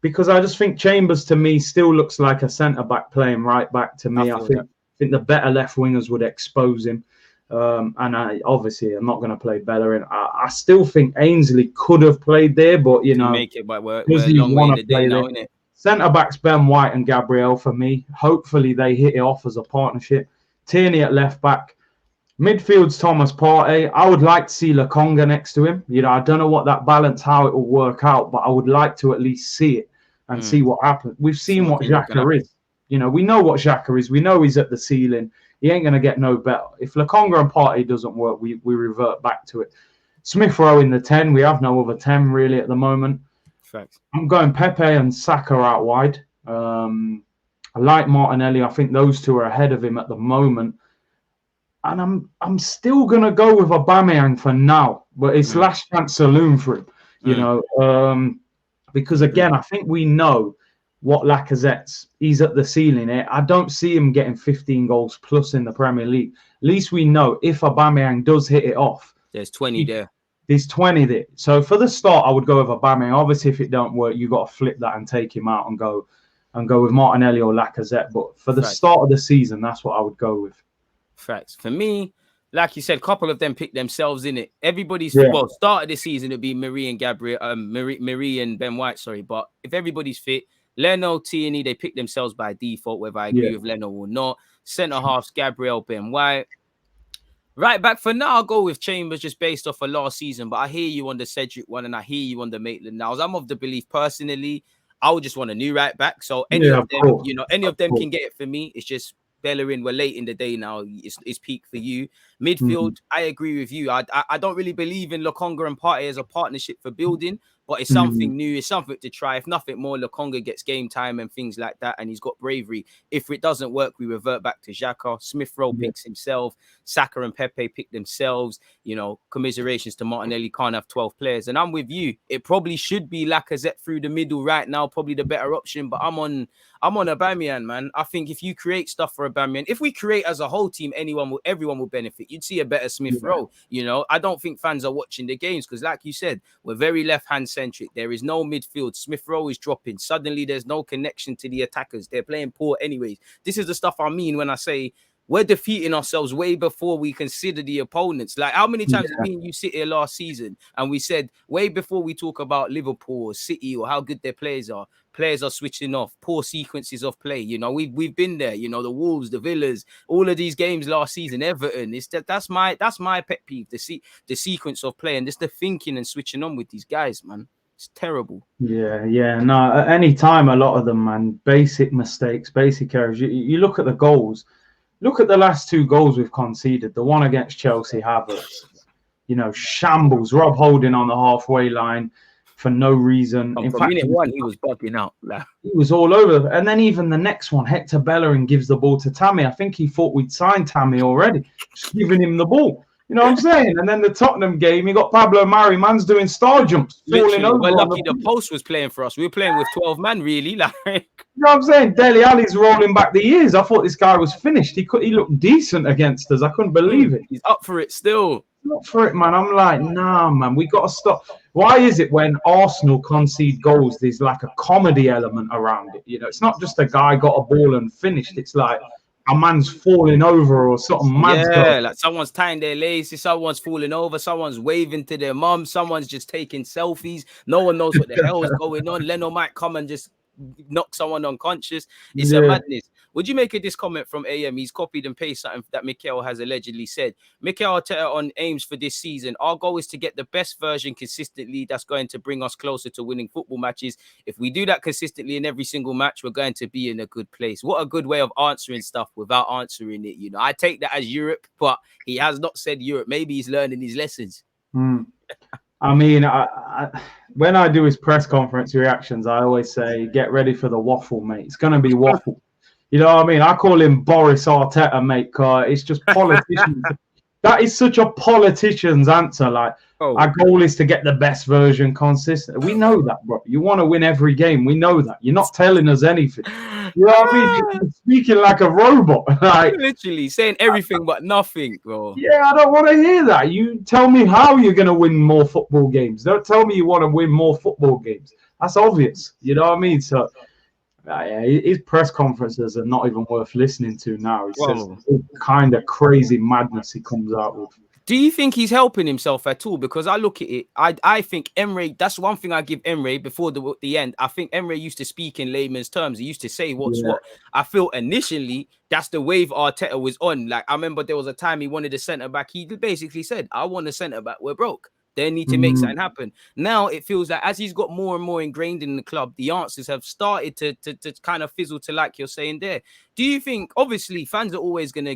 because I just think Chambers to me still looks like a centre back playing right back to me. I think the better left wingers would expose him. And obviously I'm not going to play Bellerin. I still think Ainsley could have played there, but you know, make it, but we're a long way in the day now, isn't it? Centre backs Ben White and Gabriel for me. Hopefully they hit it off as a partnership. Tierney at left back. Midfield's Thomas Partey. I would like to see Lokonga next to him. I don't know what that balance, how it will work out, but I would like to at least see it and see what happens. We've seen what Xhaka is. We know what Xhaka is. We know he's at the ceiling. He ain't going to get no better. If Lokonga and Partey doesn't work, we revert back to it. Smith Rowe in the 10. We have no other 10 really at the moment. Facts. I'm going Pepe and Saka out wide. I like Martinelli. I think those two are ahead of him at the moment. And I'm still going to go with Aubameyang for now. But it's last chance saloon for him, because, again, I think we know what Lacazette's. He's at the ceiling here. I don't see him getting 15 goals plus in the Premier League. At least we know if Aubameyang does hit it off. There's 20 there. There's 20 there. So for the start, I would go with Aubameyang. Obviously, if it don't work, you got to flip that and take him out and go with Martinelli or Lacazette. But for the start of the season, that's what I would go with. Facts. For me, like you said, a couple of them picked themselves in it. Everybody's start of the season it'd be Marie and Gabriel, Marie and Ben White. Sorry, but if everybody's fit, Leno, Tierney, they pick themselves by default. Whether I agree with Leno or not. Centre halves, Gabriel, Ben White. Right back for now, I'll go with Chambers just based off of last season. But I hear you on the Cedric one, and I hear you on the Maitland-Niles. I'm of the belief personally, I would just want a new right back. So any of them, any of them can get it for me. It's just Bellerin, we're late in the day now. It's peak for you. Midfield, I agree with you. I don't really believe in Lokonga and Partey as a partnership for building, but it's something new. It's something to try. If nothing more, Lokonga gets game time and things like that, and he's got bravery. If it doesn't work, we revert back to Xhaka. Smith Rowe picks himself. Saka and Pepe pick themselves. Commiserations to Martinelli. Can't have 12 players. And I'm with you. It probably should be Lacazette through the middle right now, probably the better option. But I'm on Aubameyang, man. I think if you create stuff for Aubameyang, if we create as a whole team, everyone will benefit. You'd see a better Smith Rowe. I don't think fans are watching the games because, like you said, we're very left-hand centric. There is no midfield. Smith Rowe is dropping. Suddenly, there's no connection to the attackers. They're playing poor anyways. This is the stuff I mean when I say we're defeating ourselves way before we consider the opponents. Like, how many times did me and you sit here last season and we said way before we talk about Liverpool or City or how good their players are switching off, poor sequences of play. We've been there. The Wolves, the Villas, all of these games last season, Everton. That's my pet peeve. The sequence of play and just the thinking and switching on with these guys, man. It's terrible. Yeah. No, at any time, a lot of them, man, basic mistakes, basic errors. You look at the goals. Look at the last two goals we've conceded. The one against Chelsea, Havertz, shambles. Rob Holding on the halfway line for no reason. In fact, minute one, he was bugging out. He was all over. And then even the next one, Hector Bellerin gives the ball to Tammy. I think he thought we'd signed Tammy already, just giving him the ball. You know what I'm saying? And then the Tottenham game, you got Pablo Mari. Man's doing star jumps, falling over. We're lucky the post was playing for us. We were playing with 12 men, really. You know what I'm saying? Dele Alli's rolling back the years. I thought this guy was finished. He looked decent against us. I couldn't believe it. He's up for it still. Up for it, man. I'm like, nah, man. We got to stop. Why is it when Arsenal concede goals, there's like a comedy element around it? It's not just a guy got a ball and finished. It's like a man's falling over or something. Like someone's tying their laces, someone's falling over, someone's waving to their mum, someone's just taking selfies. No one knows what the hell is going on. Leno might come and just knock someone unconscious. It's a madness. Would you make this comment from AM? He's copied and pasted something that Mikel has allegedly said. Mikel Arteta on aims for this season. Our goal is to get the best version consistently. That's going to bring us closer to winning football matches. If we do that consistently in every single match, we're going to be in a good place. What a good way of answering stuff without answering it. I take that as Europe, but he has not said Europe. Maybe he's learning his lessons. I mean, when I do his press conference reactions, I always say, get ready for the waffle, mate. It's going to be waffle. You know what I mean? I call him Boris Arteta, mate, because it's just politicians. That is such a politician's answer. Like, our goal is to get the best version consistent. We know that, bro. You want to win every game. We know that. You're not telling us anything. You know what I mean? You're speaking like a robot. Like, literally saying everything but nothing, bro. Yeah, I don't want to hear that. You tell me how you're going to win more football games. Don't tell me you want to win more football games. That's obvious. You know what I mean? So, his press conferences are not even worth listening to now. It's just kind of crazy madness he comes out with. Do you think he's helping himself at all? Because I look at it, I think Emre, that's one thing I give Emre before the end. I think Emre used to speak in layman's terms. He used to say what's what. I feel initially that's the wave Arteta was on. Like, I remember there was a time he wanted a centre back. He basically said, I want a centre back. We're broke. They need to make something happen. Now it feels like as he's got more and more ingrained in the club, the answers have started to kind of fizzle to, like you're saying there. Do you think, obviously, things are always gonna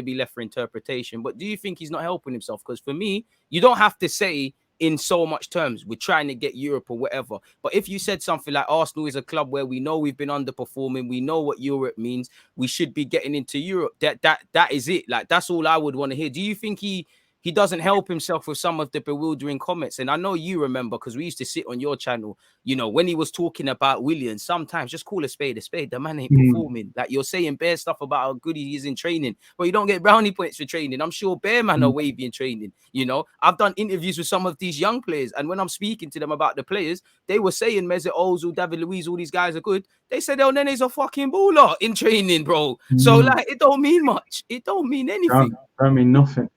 be left for interpretation, but do you think he's not helping himself? Because for me, you don't have to say in so much terms we're trying to get Europe or whatever. But if you said something like Arsenal is a club where we know we've been underperforming, we know what Europe means, we should be getting into Europe. That is it. Like, that's all I would want to hear. Do you think he doesn't help himself with some of the bewildering comments? And I know you remember, because we used to sit on your channel, you know, when he was talking about Willian, sometimes just call a spade a spade. The man ain't performing. Like, you're saying bare stuff about how good he is in training, but you don't get brownie points for training. I'm sure bare man are wavy in training. You know, I've done interviews with some of these young players, and when I'm speaking to them about the players, they were saying Mesut Ozil, David Luiz, all these guys are good. They said El Nene's a fucking baller in training, bro. So, like, it don't mean much. It don't mean anything. Don't mean nothing.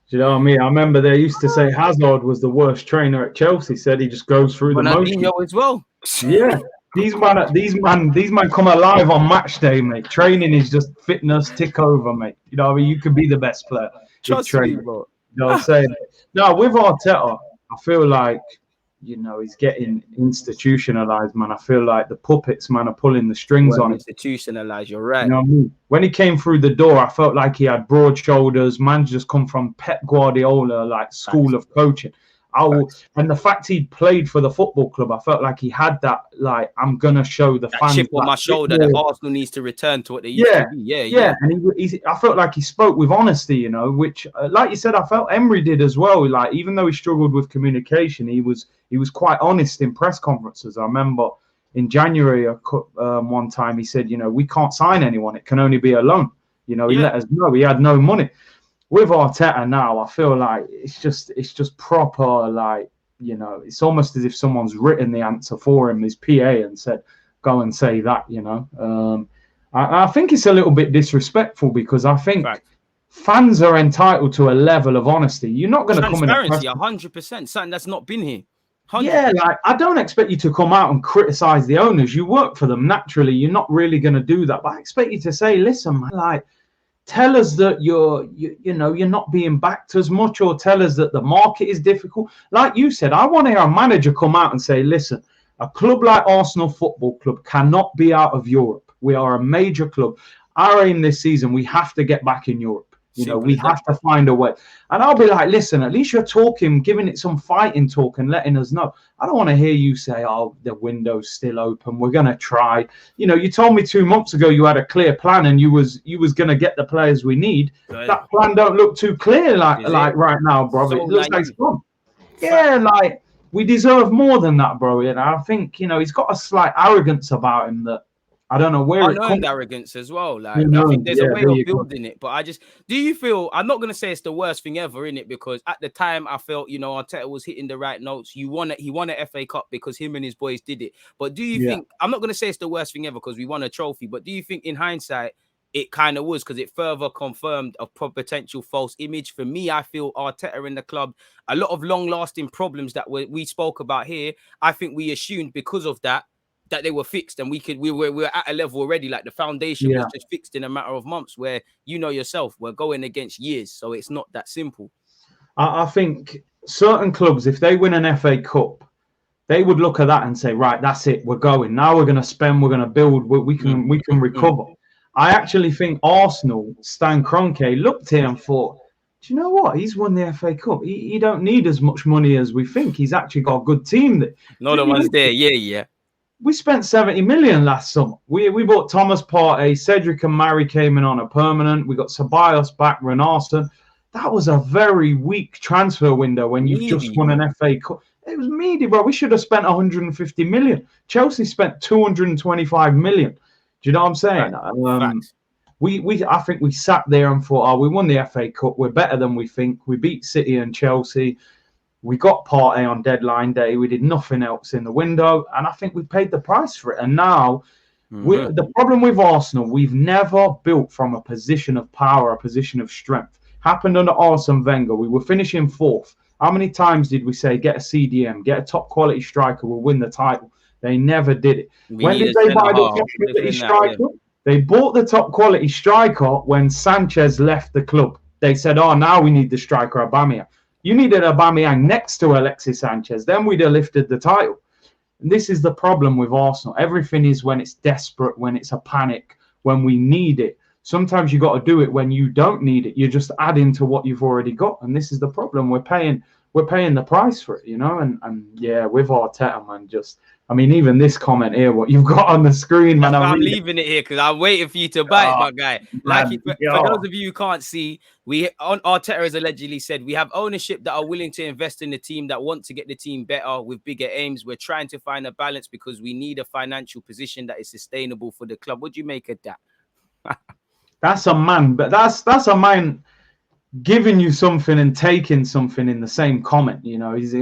Do you know what I mean? I remember they used to say Hazard was the worst trainer at Chelsea. Said he just goes through the motions as well. Yeah, these man come alive on match day, mate. Training is just fitness, tick over, mate. You know what I mean? You could be the best player. Trust me, bro. You know what I'm saying? No, with Arteta, I feel like, you know, he's getting institutionalized, man. I feel like the puppets, man, are pulling the strings on it. Institutionalized, you're right. You know what I mean? When he came through the door, I felt like he had broad shoulders. Man just come from Pep Guardiola, like school of coaching. And the fact he played for the football club, I felt like he had that, like, I'm going to show the fans. Chip on my shoulder that Arsenal needs to return to what they used to be. Yeah. And I felt like he spoke with honesty, you know, which, like you said, I felt Emery did as well. Like, even though he struggled with communication, he was quite honest in press conferences. I remember in January, one time he said, you know, we can't sign anyone. It can only be a loan. You know, he let us know he had no money. With Arteta now, I feel like it's just proper, like, you know, it's almost as if someone's written the answer for him, his PA, and said, go and say that, you know. I think it's a little bit disrespectful, because I think fans are entitled to a level of honesty. You're not going to come in. Transparency, 100%, something that's not been here. 100%. Yeah, like, I don't expect you to come out and criticize the owners. You work for them naturally. You're not really going to do that. But I expect you to say, listen, man, like, tell us that you're not being backed as much, or tell us that the market is difficult. Like you said, I want to hear a manager come out and say, listen, a club like Arsenal Football Club cannot be out of Europe. We are a major club. Our aim this season, we have to get back in Europe. You know, we have to find a way. And I'll be like, listen, at least you're talking, giving it some fighting talk and letting us know. I don't want to hear you say, oh, the window's still open, we're going to try. You know, you told me 2 months ago you had a clear plan and you was going to get the players we need. Right. That plan don't look too clear like right now, bro. So it looks like it's gone. Yeah, like, we deserve more than that, bro. And I think, you know, he's got a slight arrogance about him that I don't know where it comes. Arrogance as well. Like, I think there's a way of building it. But do you feel, I'm not going to say it's the worst thing ever, in it, because at the time I felt, you know, Arteta was hitting the right notes. He won an FA Cup because him and his boys did it. But do you think, I'm not going to say it's the worst thing ever because we won a trophy, but do you think in hindsight, it kind of was, because it further confirmed a potential false image? For me, I feel Arteta in the club, a lot of long-lasting problems that we spoke about here, I think we assumed because of that they were fixed, and we were at a level already, like the foundation was just fixed in a matter of months, where, you know yourself, we're going against years, so it's not that simple. I think certain clubs, if they win an FA Cup, they would look at that and say, right, that's it, we're going. Now we're going to spend, we're going to build, we can recover. I actually think Arsenal, Stan Kroenke, looked here and thought, do you know what? He's won the FA Cup. He don't need as much money as we think. He's actually got a good team. No, the one's there, yeah. We spent 70 million last summer. We bought Thomas Partey, Cedric and Mari came in on a permanent. We got Ceballos back, Renarsson. That was a very weak transfer window when you've just won an FA Cup. It was meaty, bro. We should have spent 150 million. Chelsea spent 225 million. Do you know what I'm saying? I think we sat there and thought, we won the FA Cup. We're better than we think. We beat City and Chelsea. We got Partey on deadline day. We did nothing else in the window. And I think we paid the price for it. And now, the problem with Arsenal, we've never built from a position of power, a position of strength. Happened under Arsene Wenger. We were finishing 4th. How many times did we say, get a CDM, get a top quality striker, we'll win the title? They never did it. When did they buy the top quality striker? They bought the top quality striker when Sanchez left the club. They said, oh, now we need the striker, Aubameyang. You needed Aubameyang next to Alexis Sanchez. Then we'd have lifted the title. And this is the problem with Arsenal. Everything is when it's desperate, when it's a panic, when we need it. Sometimes you got to do it when you don't need it. You're just adding to what you've already got. And this is the problem. We're paying the price for it, you know? And yeah, with Arteta, man, even this comment here, what you've got on the screen, man. I'm leaving it here because I'm waiting for you to bite, my guy. For those of you who can't see, Arteta has allegedly said we have ownership that are willing to invest in the team, that want to get the team better with bigger aims. We're trying to find a balance because we need a financial position that is sustainable for the club. What do you make of that? That's a man, but that's a man giving you something and taking something in the same comment. You know, he's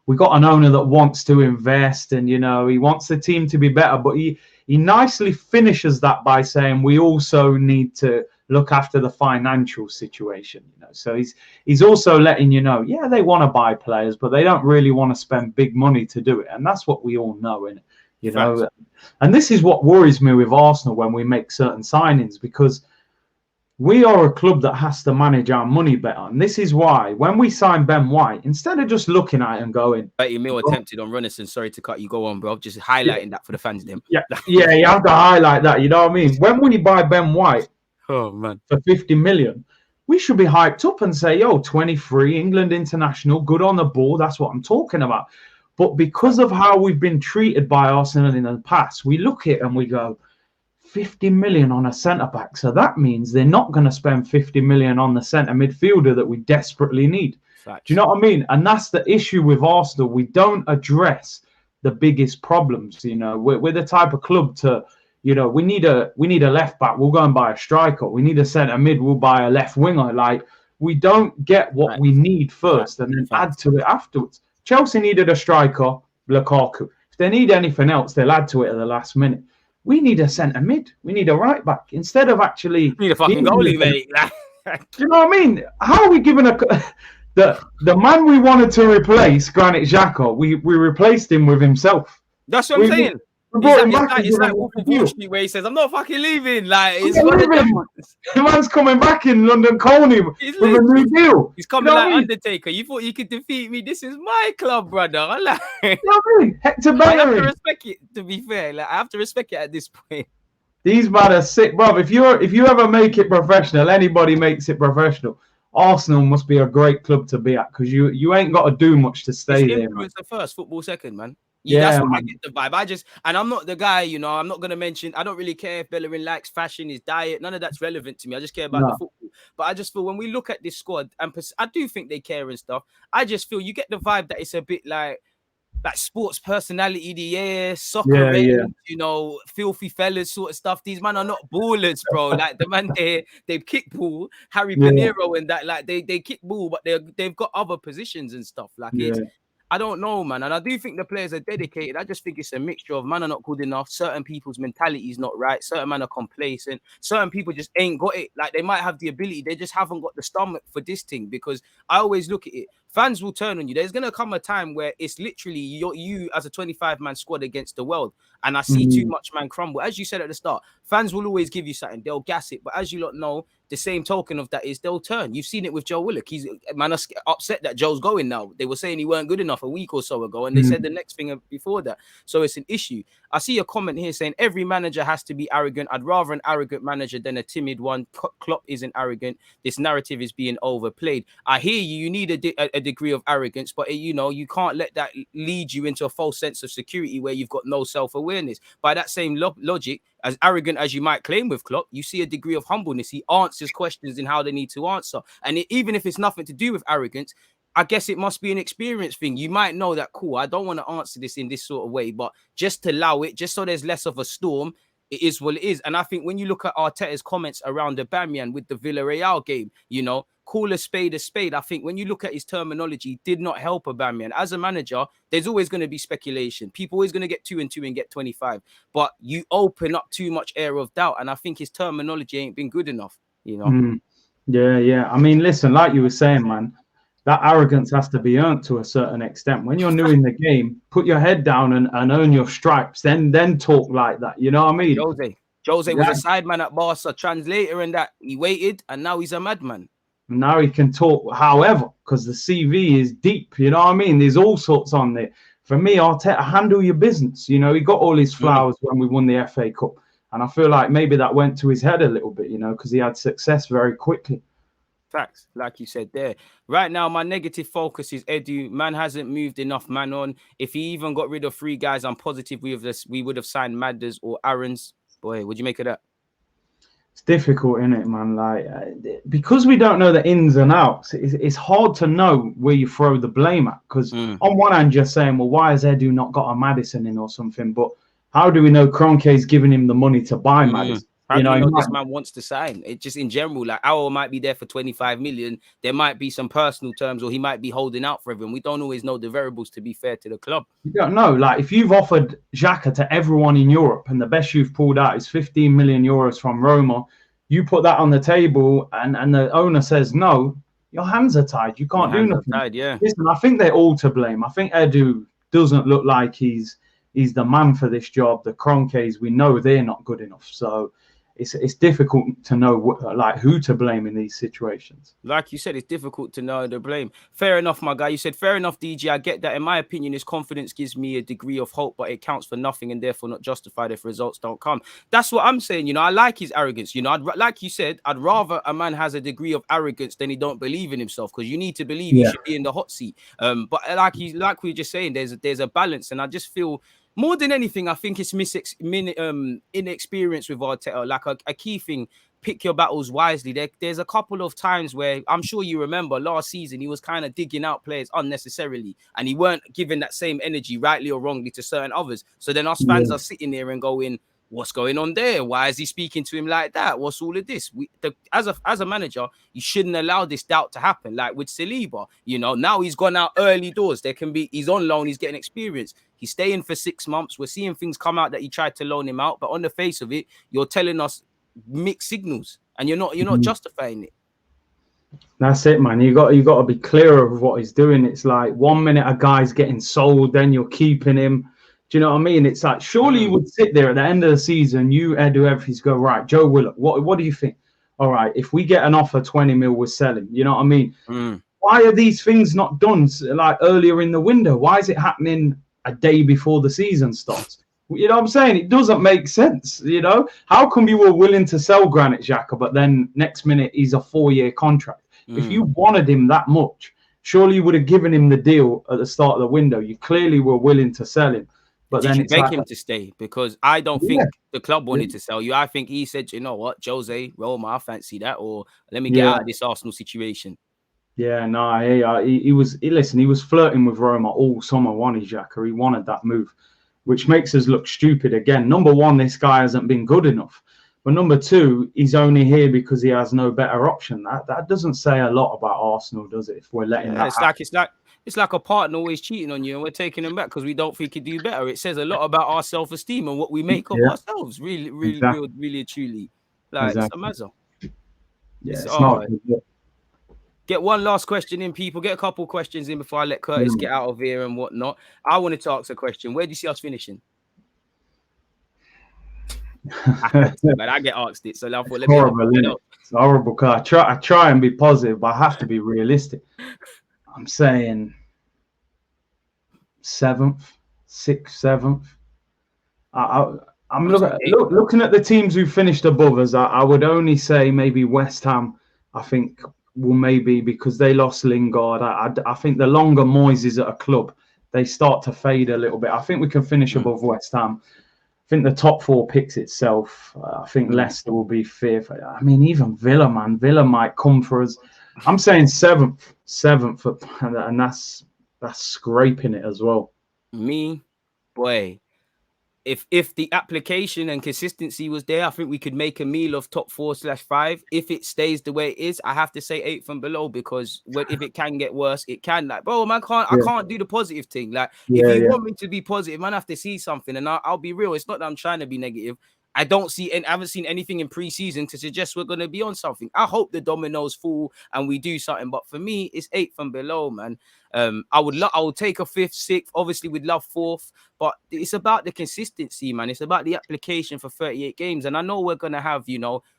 we got an owner that wants to invest, and he wants the team to be better, but he nicely finishes that by saying we also need to look after the financial situation. So he's also letting yeah, they want to buy players, but they don't really want to spend big money to do it, and that's what we all know, innit? And this is what worries me with Arsenal when we make certain signings, because we are a club that has to manage our money better. And this is why when we sign Ben White, instead of just looking at it and going 30 mil attempted on Runnison, sorry to cut you, go on, bro, just highlighting that for the fans them. Yeah, you have to highlight that, you know what I mean? When we buy Ben White for 50 million, we should be hyped up and say, 23, England international, good on the ball, that's what I'm talking about. But because of how we've been treated by Arsenal in the past, we look at it and we go, 50 million on a centre-back. So that means they're not going to spend 50 million on the centre midfielder that we desperately need. Facts. Do you know what I mean? And that's the issue with Arsenal. We don't address the biggest problems. We're the type of club to, we need a left back, we'll go and buy a striker. We need a centre mid, we'll buy a left winger. Like, we don't get what we need first and then add to it afterwards. Chelsea needed a striker, Lukaku. If they need anything else, they'll add to it at the last minute. We need a centre mid. We need a right back instead of actually. We need a fucking goalie, mate. Do you know what I mean? How are we giving the man we wanted to replace, Granit Xhaka? We replaced him with himself. That's what I'm saying. It's like Wolf of Wall Street, where he says, "I'm not fucking leaving." Like, it's one of them ones. The man's coming back in London Colney with a new deal. He's coming like Undertaker. You thought you could defeat me? This is my club, brother. I'm like, you know what I mean? Hector Bellerin. I have to respect it. To be fair, like, I have to respect it at this point. These men are sick, bro. If you ever make it professional, anybody makes it professional. Arsenal must be a great club to be at, because you ain't got to do much to stay there. Influencer first, football second, man. Yeah, that's what I get the vibe. And I'm not the guy, I'm not going to mention, I don't really care if Bellerin likes fashion, his diet, none of that's relevant to me. I just care about the football. But I just feel when we look at this squad, and I do think they care and stuff, I just feel you get the vibe that it's a bit like sports personality, soccer, filthy fellas sort of stuff. These men are not ballers, bro. Like, the man they kick ball, Harry Pinero and that, like, they kick ball, but they've got other positions and stuff. Like, it's, I don't know, man. And I do think the players are dedicated. I just think it's a mixture of man are not good enough. Certain people's mentality is not right. Certain men are complacent. Certain people just ain't got it. Like, they might have the ability. They just haven't got the stomach for this thing. Because I always look at it. Fans will turn on you. There's going to come a time where it's literally you as a 25-man squad against the world. And I see too much man crumble. As you said at the start, fans will always give you something. They'll gas it. But as you lot know, the same token of that is they'll turn. You've seen it with Joe Willock. He's upset that Joe's going now. They were saying he weren't good enough a week or so ago, and they said the next thing before that. So it's an issue. I see a comment here saying every manager has to be arrogant. I'd rather an arrogant manager than a timid one. Klopp isn't arrogant. This narrative is being overplayed. I hear you. You need a degree of arrogance, but you can't let that lead you into a false sense of security where you've got no self-awareness. By that same logic, as arrogant as you might claim with Klopp, you see a degree of humbleness. He answers questions in how they need to answer. And even if it's nothing to do with arrogance, I guess it must be an experience thing. You might know that, cool, I don't want to answer this in this sort of way, but just to allow it, just so there's less of a storm, it is what it is. And I think when you look at Arteta's comments around the Aubameyang with the Villarreal game, call a spade a spade. I think when you look at his terminology, did not help Aubameyang. As a manager, there's always going to be speculation. People always going to get 2 and 2 and get 25. But you open up too much air of doubt. And I think his terminology ain't been good enough, Yeah. I mean, listen, like you were saying, man, that arrogance has to be earned to a certain extent. When you're new in the game, put your head down and earn your stripes. Then talk like that. You know what I mean? Jose was Yeah. a sideman at Barca, translator, and that he waited, and now he's a madman. Now he can talk, however, because the CV is deep. You know what I mean? There's all sorts on there. For me, Arteta, handle your business. You know, he got all his flowers when we won the FA Cup. And I feel like maybe that went to his head a little bit, you know, because he had success very quickly. Facts, like you said there. Right now, my negative focus is Edu. Man hasn't moved enough man on. If he even got rid of 3 guys, I'm positive we would have signed Madders or Aaron's. Boy, what'd you make of that? It's difficult, isn't it, man? Like, because we don't know the ins and outs, it's hard to know where you throw the blame at. Because on one hand, you're saying, well, why has Edu not got a Maddison in or something? But how do we know Kroenke's giving him the money to buy Maddison? How do you know this man wants to sign? It just in general, like Arrow might be there for 25 million. There might be some personal terms, or he might be holding out for everyone. We don't always know the variables, to be fair to the club. You don't know. Like, if you've offered Xhaka to everyone in Europe and the best you've pulled out is 15 million euros from Roma, you put that on the table and the owner says no, your hands are tied. You can't do nothing. Tied, yeah. Listen, I think they're all to blame. I think Edu doesn't look like he's the man for this job. The Kroenkes, we know they're not good enough. So it's difficult to know like who to blame in these situations. Like you said, it's difficult to know the blame. Fair enough, my guy. You said fair enough, DG. I get that. In my opinion, his confidence gives me a degree of hope, but it counts for nothing and therefore not justified if results don't come. That's what I'm saying. You know, I like his arrogance. You know, like you said, I'd rather a man has a degree of arrogance than he don't believe in himself, because you need to believe you should be in the hot seat. But like we were just saying, there's a balance, and I just feel, more than anything, I think it's inexperience with Arteta. Like a key thing, pick your battles wisely. There's a couple of times where I'm sure you remember last season, he was kind of digging out players unnecessarily, and he weren't giving that same energy, rightly or wrongly, to certain others. So then us fans are sitting there and going, what's going on there? Why is he speaking to him like that? What's all of this? As a manager, you shouldn't allow this doubt to happen. Like with Saliba, you know, now he's gone out early doors. He's on loan, he's getting experience. He's staying for 6 months. We're seeing things come out that he tried to loan him out, but on the face of it, you're telling us mixed signals, and you're not justifying it. That's it, man. You got to be clear of what he's doing. It's like 1 minute a guy's getting sold, then you're keeping him. Do you know what I mean? It's like, surely you would sit there at the end of the season, you do everything, go, right, Joe Willock, what do you think? All right, if we get an offer 20 mil, we're selling. You know what I mean? Why are these things not done like earlier in the window? Why is it happening a day before the season starts? You know what I'm saying? It doesn't make sense. You know, how come you were willing to sell Granit Xhaka, but then next minute he's a 4-year contract? If you wanted him that much, surely you would have given him the deal at the start of the window. You clearly were willing to sell him. But did then you beg him to stay? Because I don't think the club wanted to sell you. I think he said, you know what, Jose, Roma, I fancy that, or let me get out of this Arsenal situation. Yeah, no, he was flirting with Roma all summer, wanted Xhaka. He wanted that move, which makes us look stupid again. Number one, this guy hasn't been good enough. But number two, he's only here because he has no better option. That doesn't say a lot about Arsenal, does it? If we're letting that happen. It's like a partner always cheating on you, and we're taking him back because we don't think he do better. It says a lot about our self-esteem and what we make of ourselves. Really, truly. Like it's a mazza. Yeah, it's not. Get one last question in, people. Get a couple questions in before I let Curtis get out of here and whatnot. I wanted to ask a question. Where do you see us finishing? But I get asked it, so I thought, it's horrible. Cause I try and be positive, but I have to be realistic. I'm saying 7th, 6th, 7th. I'm looking at the teams who finished above us. I would only say maybe West Ham. I think will maybe, because they lost Lingard. I think the longer Moyes is at a club, they start to fade a little bit. I think we can finish above West Ham. I think the top 4 picks itself. I think Leicester will be 5th. I mean, even Villa might come for us. I'm saying 7th, and that's scraping it as well. Me, boy. If the application and consistency was there, I think we could make a meal of top 4/5. If it stays the way it is, I have to say 8th and below, because if it can get worse, it can. Like, bro, man, I can't do the positive thing. Like, if you want me to be positive, man, I have to see something. And I'll be real. It's not that I'm trying to be negative. I don't see and I haven't seen anything in pre-season to suggest we're going to be on something. I hope the dominoes fall and we do something, but for me, it's 8th and below, man. I would take a 5th, 6th. Obviously, we'd love 4th, but it's about the consistency, man. It's about the application for 38 games, and I know we're gonna have,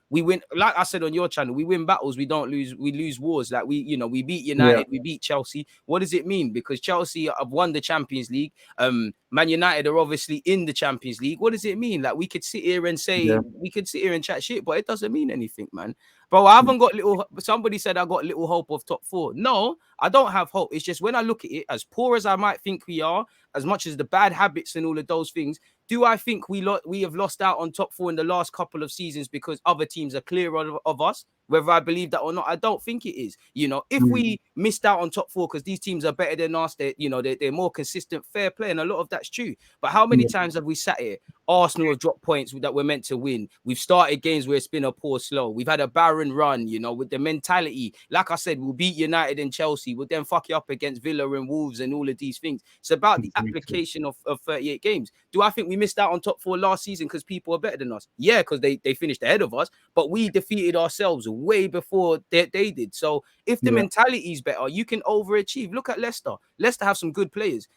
we win. Like I said on your channel, we win battles, we don't lose. We lose wars. Like we beat United, we beat Chelsea. What does it mean? Because Chelsea have won the Champions League. Man United are obviously in the Champions League. What does it mean? Like we could sit here and say we could sit here and chat shit, but it doesn't mean anything, man. Bro, I haven't got little. Somebody said I got little hope of top 4. No, I don't have hope. It's just when I look at it, as poor as I might think we are, as much as the bad habits and all of those things, do I think we have lost out on top 4 in the last couple of seasons because other teams are clear of us? Whether I believe that or not, I don't think it is. If we missed out on top 4 because these teams are better than us, they're more consistent, fair play, and a lot of that's true. But how many times have we sat here? Arsenal have dropped points that we're meant to win. We've started games where it's been a poor slow. We've had a barren run, with the mentality. Like I said, we'll beat United and Chelsea. We'll then fuck you up against Villa and Wolves and all of these things. It's about the application of 38 games. Do I think we missed out on top 4 last season because people are better than us? Yeah, because they finished ahead of us, but we defeated ourselves way before they did. So if the mentality is better, you can overachieve. Look at Leicester. Leicester have some good players.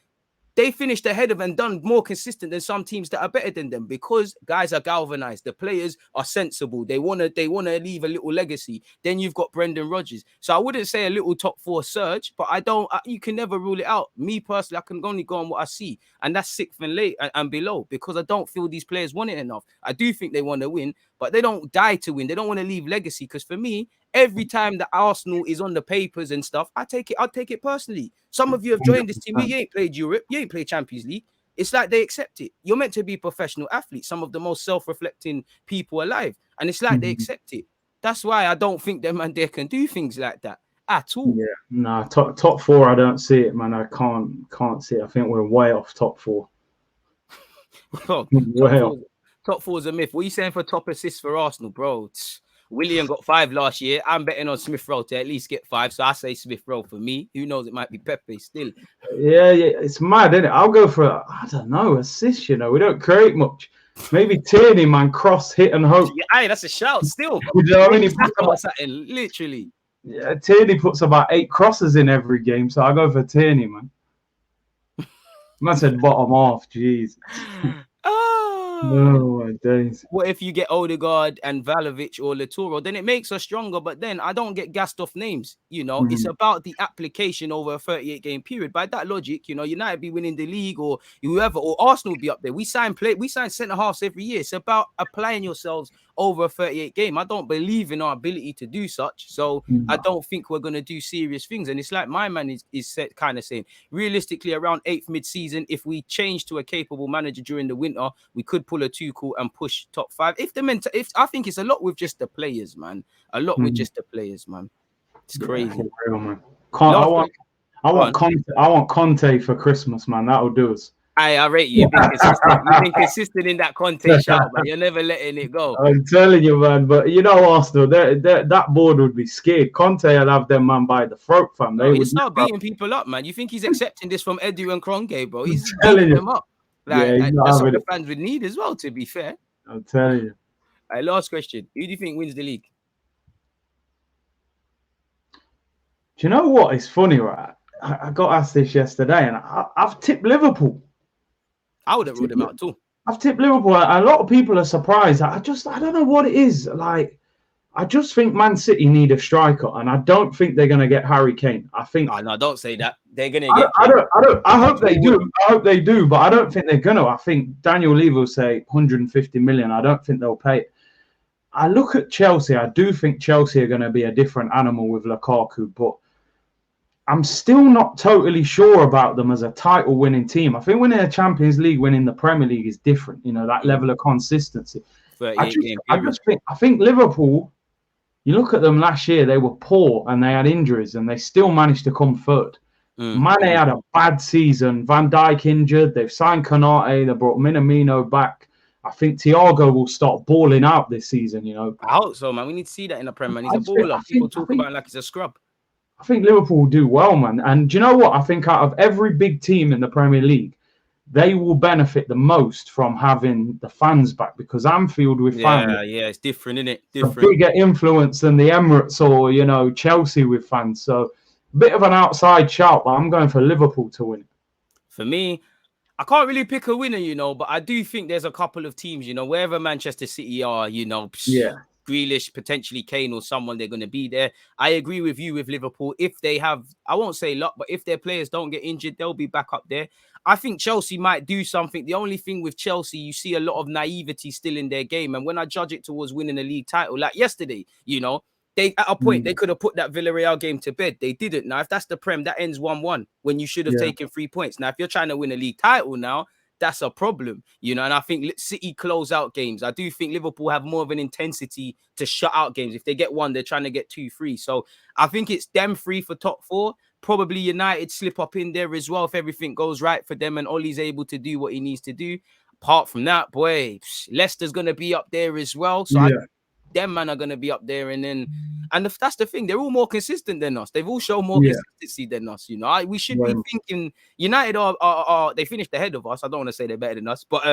They finished ahead of and done more consistent than some teams that are better than them because guys are galvanized. The players are sensible. They want to leave a little legacy. Then you've got Brendan Rodgers. So I wouldn't say a little top 4 surge, but you can never rule it out. Me personally, I can only go on what I see. And that's 6th and late and below because I don't feel these players want it enough. I do think they want to win, but they don't die to win. They don't want to leave legacy because for me, every time that Arsenal is on the papers and stuff, I'll take it personally. Some of you have joined this team. You ain't played Europe. You ain't played Champions League. It's like they accept it. You're meant to be professional athletes, some of the most self-reflecting people alive. And it's like they accept it. That's why I don't think them and they can do things like that at all. Yeah, no, top 4, I don't see it, man. I can't see it. I think we're way off top 4. Well, top 4 is a myth. What are you saying for top assists for Arsenal, bro? William got 5 last year. I'm betting on Smith Rowe to at least get 5. So I say Smith Rowe for me. Who knows? It might be Pepe still. Yeah, it's mad, isn't it? I'll go for, I don't know, assist. We don't create much. Maybe Tierney, man, cross, hit and hope. Yeah, that's a shout still. You know what I mean? He puts about, literally. Yeah, Tierney puts about 8 crosses in every game. So I'll go for Tierney, man. Man said bottom half, jeez. No, my days. What if you get Odegaard and Vlahovic or Laturo? Then it makes us stronger. But then I don't get gassed off names. It's about the application over a 38-game period. By that logic, United be winning the league or whoever, or Arsenal be up there. We sign centre halves every year. It's about applying yourselves over a 38 game. I don't believe in our ability to do such. So I don't think we're going to do serious things. And it's like my man is kind of saying, realistically, around 8th mid-season, if we change to a capable manager during the winter, we could pull a Tuchel and push top 5. If I think it's a lot with just the players, man. With just the players, man. It's crazy. For real, man. I want Conte for Christmas, man. That'll do us. I rate you. You've been consistent in that Conte shout, but you're never letting it go. I'm telling you, man. But Arsenal, that board would be scared. Conte will have them man by the throat, fam. He's not beating people up, man. You think he's accepting this from Edu and Kroenke, bro? He's beating them up. That's what the fans would need as well, to be fair. I'm telling you. Last question. Who do you think wins the league? Do you know what? It's funny, right? I got asked this yesterday, and I've tipped Liverpool. I would have ruled them out too. I've tipped Liverpool. A lot of people are surprised. I don't know what it is. Like, I just think Man City need a striker, and I don't think they're going to get Harry Kane. I think. No, don't say that. They're going to get. I hope they do. I hope they do, but I don't think they're going to. I think Daniel Levy will say 150 million. I don't think they'll pay it. I look at Chelsea. I do think Chelsea are going to be a different animal with Lukaku, but I'm still not totally sure about them as a title-winning team. I think winning a Champions League, winning the Premier League is different. That level of consistency. I think Liverpool. You look at them last year; they were poor and they had injuries, and they still managed to come third. Mane had a bad season. Van Dijk injured. They've signed Konate. They brought Minamino back. I think Thiago will start balling out this season. I hope so, man. We need to see that in the Premier. He's a baller. People talk about him like he's a scrub. I think Liverpool will do well, man. And do you know what? I think out of every big team in the Premier League, they will benefit the most from having the fans back, because Anfield with fans, it's different, isn't it? a Different. bigger influence than the Emirates or, you know, Chelsea with fans. So a bit of an outside shout, but I'm going for Liverpool to win. For me, I can't really pick a winner, you know, but I do think there's a couple of teams, you know, wherever Manchester City are, you know, Grealish, potentially Kane or someone, they're going to be there. I agree with you with Liverpool. If they have, I won't say luck, but if their players don't get injured, they'll be back up there. I think Chelsea might do something. The only thing with Chelsea, you see a lot of naivety still in their game. And when I judge it towards winning a league title, like yesterday, you know, they at a point they could have put that Villarreal game to bed. They didn't. Now, if that's the Prem, that ends 1-1 when you should have taken 3 points. Now, if you're trying to win a league title now, that's a problem, you know. And I think City close out games. I do think Liverpool have more of an intensity to shut out games. If they get one, they're trying to get 2, 3. So I think it's them 3 for top 4. Probably United slip up in there as well if everything goes right for them and Ollie's able to do what he needs to do. Apart from that, boy, Leicester's going to be up there as well. So them man are going to be up there. And that's the thing. They're all more consistent than us. They've all shown more consistency than us. You know, we should be thinking United are they finished ahead of us. I don't want to say they're better than us, but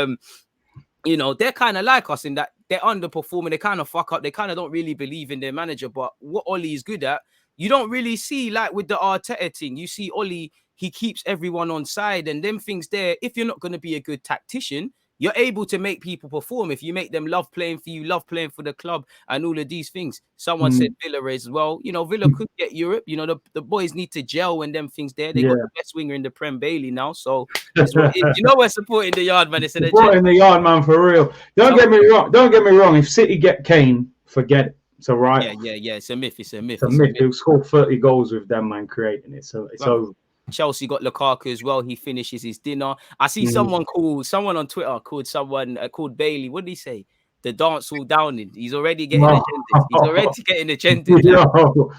you know, they're kind of like us in that they're underperforming. They kind of fuck up. They kind of don't really believe in their manager. But what Ollie is good at, you don't really see like with the Arteta thing. You see Ollie, he keeps everyone on side and them things there. If you're not going to be a good tactician, you're able to make people perform if you make them love playing for you, love playing for the club, and all of these things. Someone said Villa as well. You know, Villa could get Europe. You know, the boys need to gel and them things there. They got the best winger in the Prem, Bailey, now. So that's what it is. You know, we're supporting the yard, man. It's supporting the yard, man, for real. Don't get me wrong. If City get Kane, forget it. It's all right. Yeah. It's a myth. It's a myth. They'll score 30 goals with them, man, creating it. So it's over. Chelsea got Lukaku as well. He finishes his dinner. I see someone on Twitter called Bailey. What did he say? The dance all Downing. He's already getting agendas. He's already getting agendas. Yo,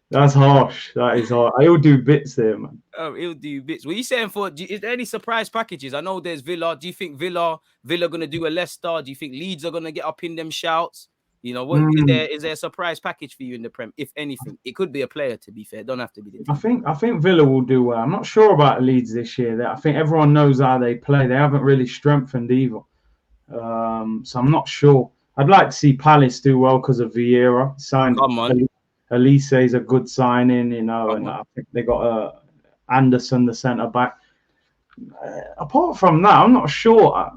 that's harsh. That is harsh. He'll do bits there, man. Oh, he'll do bits. What are you saying is there any surprise packages? I know there's Villa. Do you think Villa gonna do a Leicester? Do you think Leeds are gonna get up in them shouts? You know, what is there a surprise package for you in the Prem? If anything, it could be a player. To be fair, don't have to be the team. I think Villa will do well. I'm not sure about Leeds this year. I think everyone knows how they play. They haven't really strengthened either. So I'm not sure. I'd like to see Palace do well because of Vieira. Signed Elise is a good signing, you know, and I think they got Anderson, the centre back. Apart from that, I'm not sure. I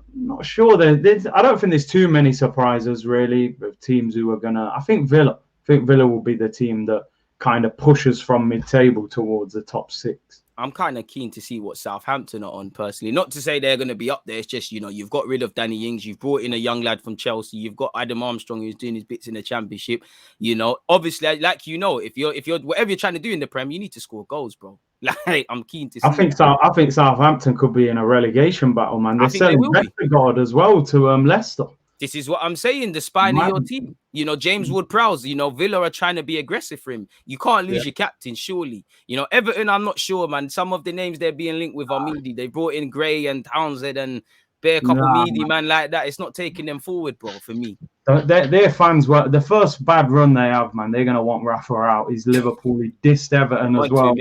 don't think there's too many surprises really of teams who are gonna. I think Villa will be the team that kind of pushes from mid-table towards the top 6. I'm kind of keen to see what Southampton are on personally. Not to say they're going to be up there. It's just, you know, you've got rid of Danny Ings. You've brought in a young lad from Chelsea. You've got Adam Armstrong who's doing his bits in the Championship. You know, obviously, like, you know, if you're whatever you're trying to do in the Prem, you need to score goals, bro. Like, I'm keen to see. I think Southampton could be in a relegation battle, man. They're selling Vestergaard as well to Leicester. This is what I'm saying. The spine of your team. You know, James Ward-Prowse, you know, Villa are trying to be aggressive for him. You can't lose your captain, surely. You know, Everton, I'm not sure, man. Some of the names they're being linked with are meaty. They brought in Gray and Townsend and bare couple meaty man like that. It's not taking them forward, bro, for me. Their fans were the first bad run they have, man. They're gonna want Rafa out. He's Liverpool. He dissed Everton as well.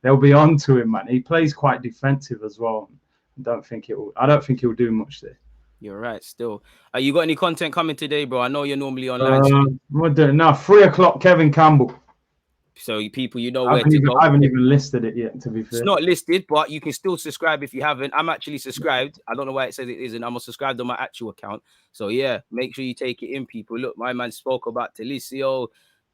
They'll be on to him, man. He plays quite defensive as well. I don't think he'll do much there. You're right. Still, you got any content coming today, bro? I know you're normally online. We're doing now 3 o'clock. Kevin Campbell. So people, you know where to go. I haven't even listed it yet, to be fair. It's not listed, but you can still subscribe if you haven't. I'm actually subscribed. I don't know why it says it isn't. I'm subscribed on my actual account. So yeah, make sure you take it in, people. Look, my man spoke about Talisio.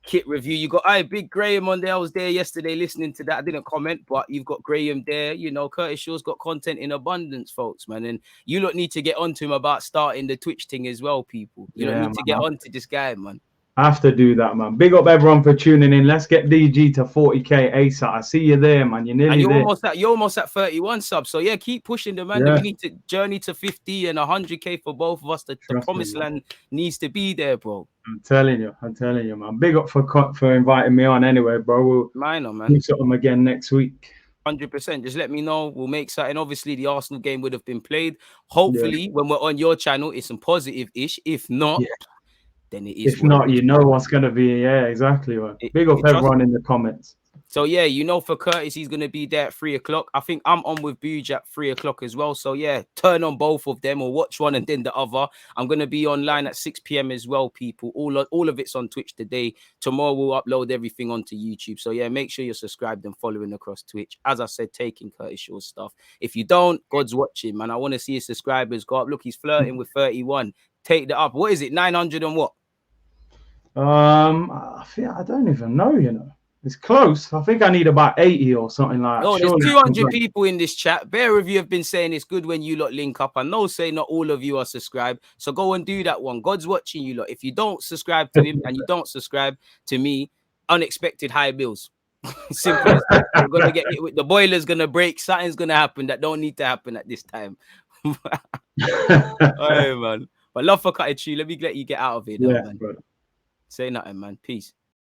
Kit review. You got Big Graham on there. I was there yesterday listening to that. I didn't comment, but you've got Graham there. You know, Curtis Shaw's got content in abundance, folks, man. And you lot need to get onto him about starting the Twitch thing as well, people. You don't need to get onto this guy, man. I have to do that, man. Big up everyone for tuning in. Let's get DG to 40k ASAP. I see you there, man. You're nearly there. You're almost at 31 subs. So yeah, keep pushing the man. Yeah. We need to journey to 50 and 100k for both of us. The promised land needs to be there, bro. I'm telling you, man. Big up for inviting me on anyway, bro. Minor, man. We'll do something again next week. 100%. Just let me know. We'll make something. Obviously, the Arsenal game would have been played. Hopefully, when we're on your channel, it's some positive-ish. If not, then it is. If not, you know what's going to be. Yeah, exactly. Man. Big up everyone in the comments. So yeah, you know, for Curtis, he's gonna be there at 3 o'clock. I think I'm on with Booge at 3 o'clock as well. So yeah, turn on both of them or watch one and then the other. I'm gonna be online at 6 p.m. as well, people. All of it's on Twitch today. Tomorrow we'll upload everything onto YouTube. So yeah, make sure you're subscribed and following across Twitch. As I said, taking Curtis Shaw's stuff. If you don't, God's watching, man. I want to see his subscribers go up. Look, he's flirting with 31. Take that up. What is it? 900 and what? I don't even know, you know. It's close. I think I need about 80 or something like that. Oh, there's Surely 200 people in this chat. Bear of you have been saying it's good when you lot link up. I know say not all of you are subscribed. So go and do that one. God's watching you lot. If you don't subscribe to him and you don't subscribe to me, unexpected high bills. Simple as that. You're gonna get hit with the boiler's gonna break. Something's gonna happen that don't need to happen at this time. All right, man. But love for cutting you. Let me let you get out of it now, man. Brother. Say nothing, man. Peace.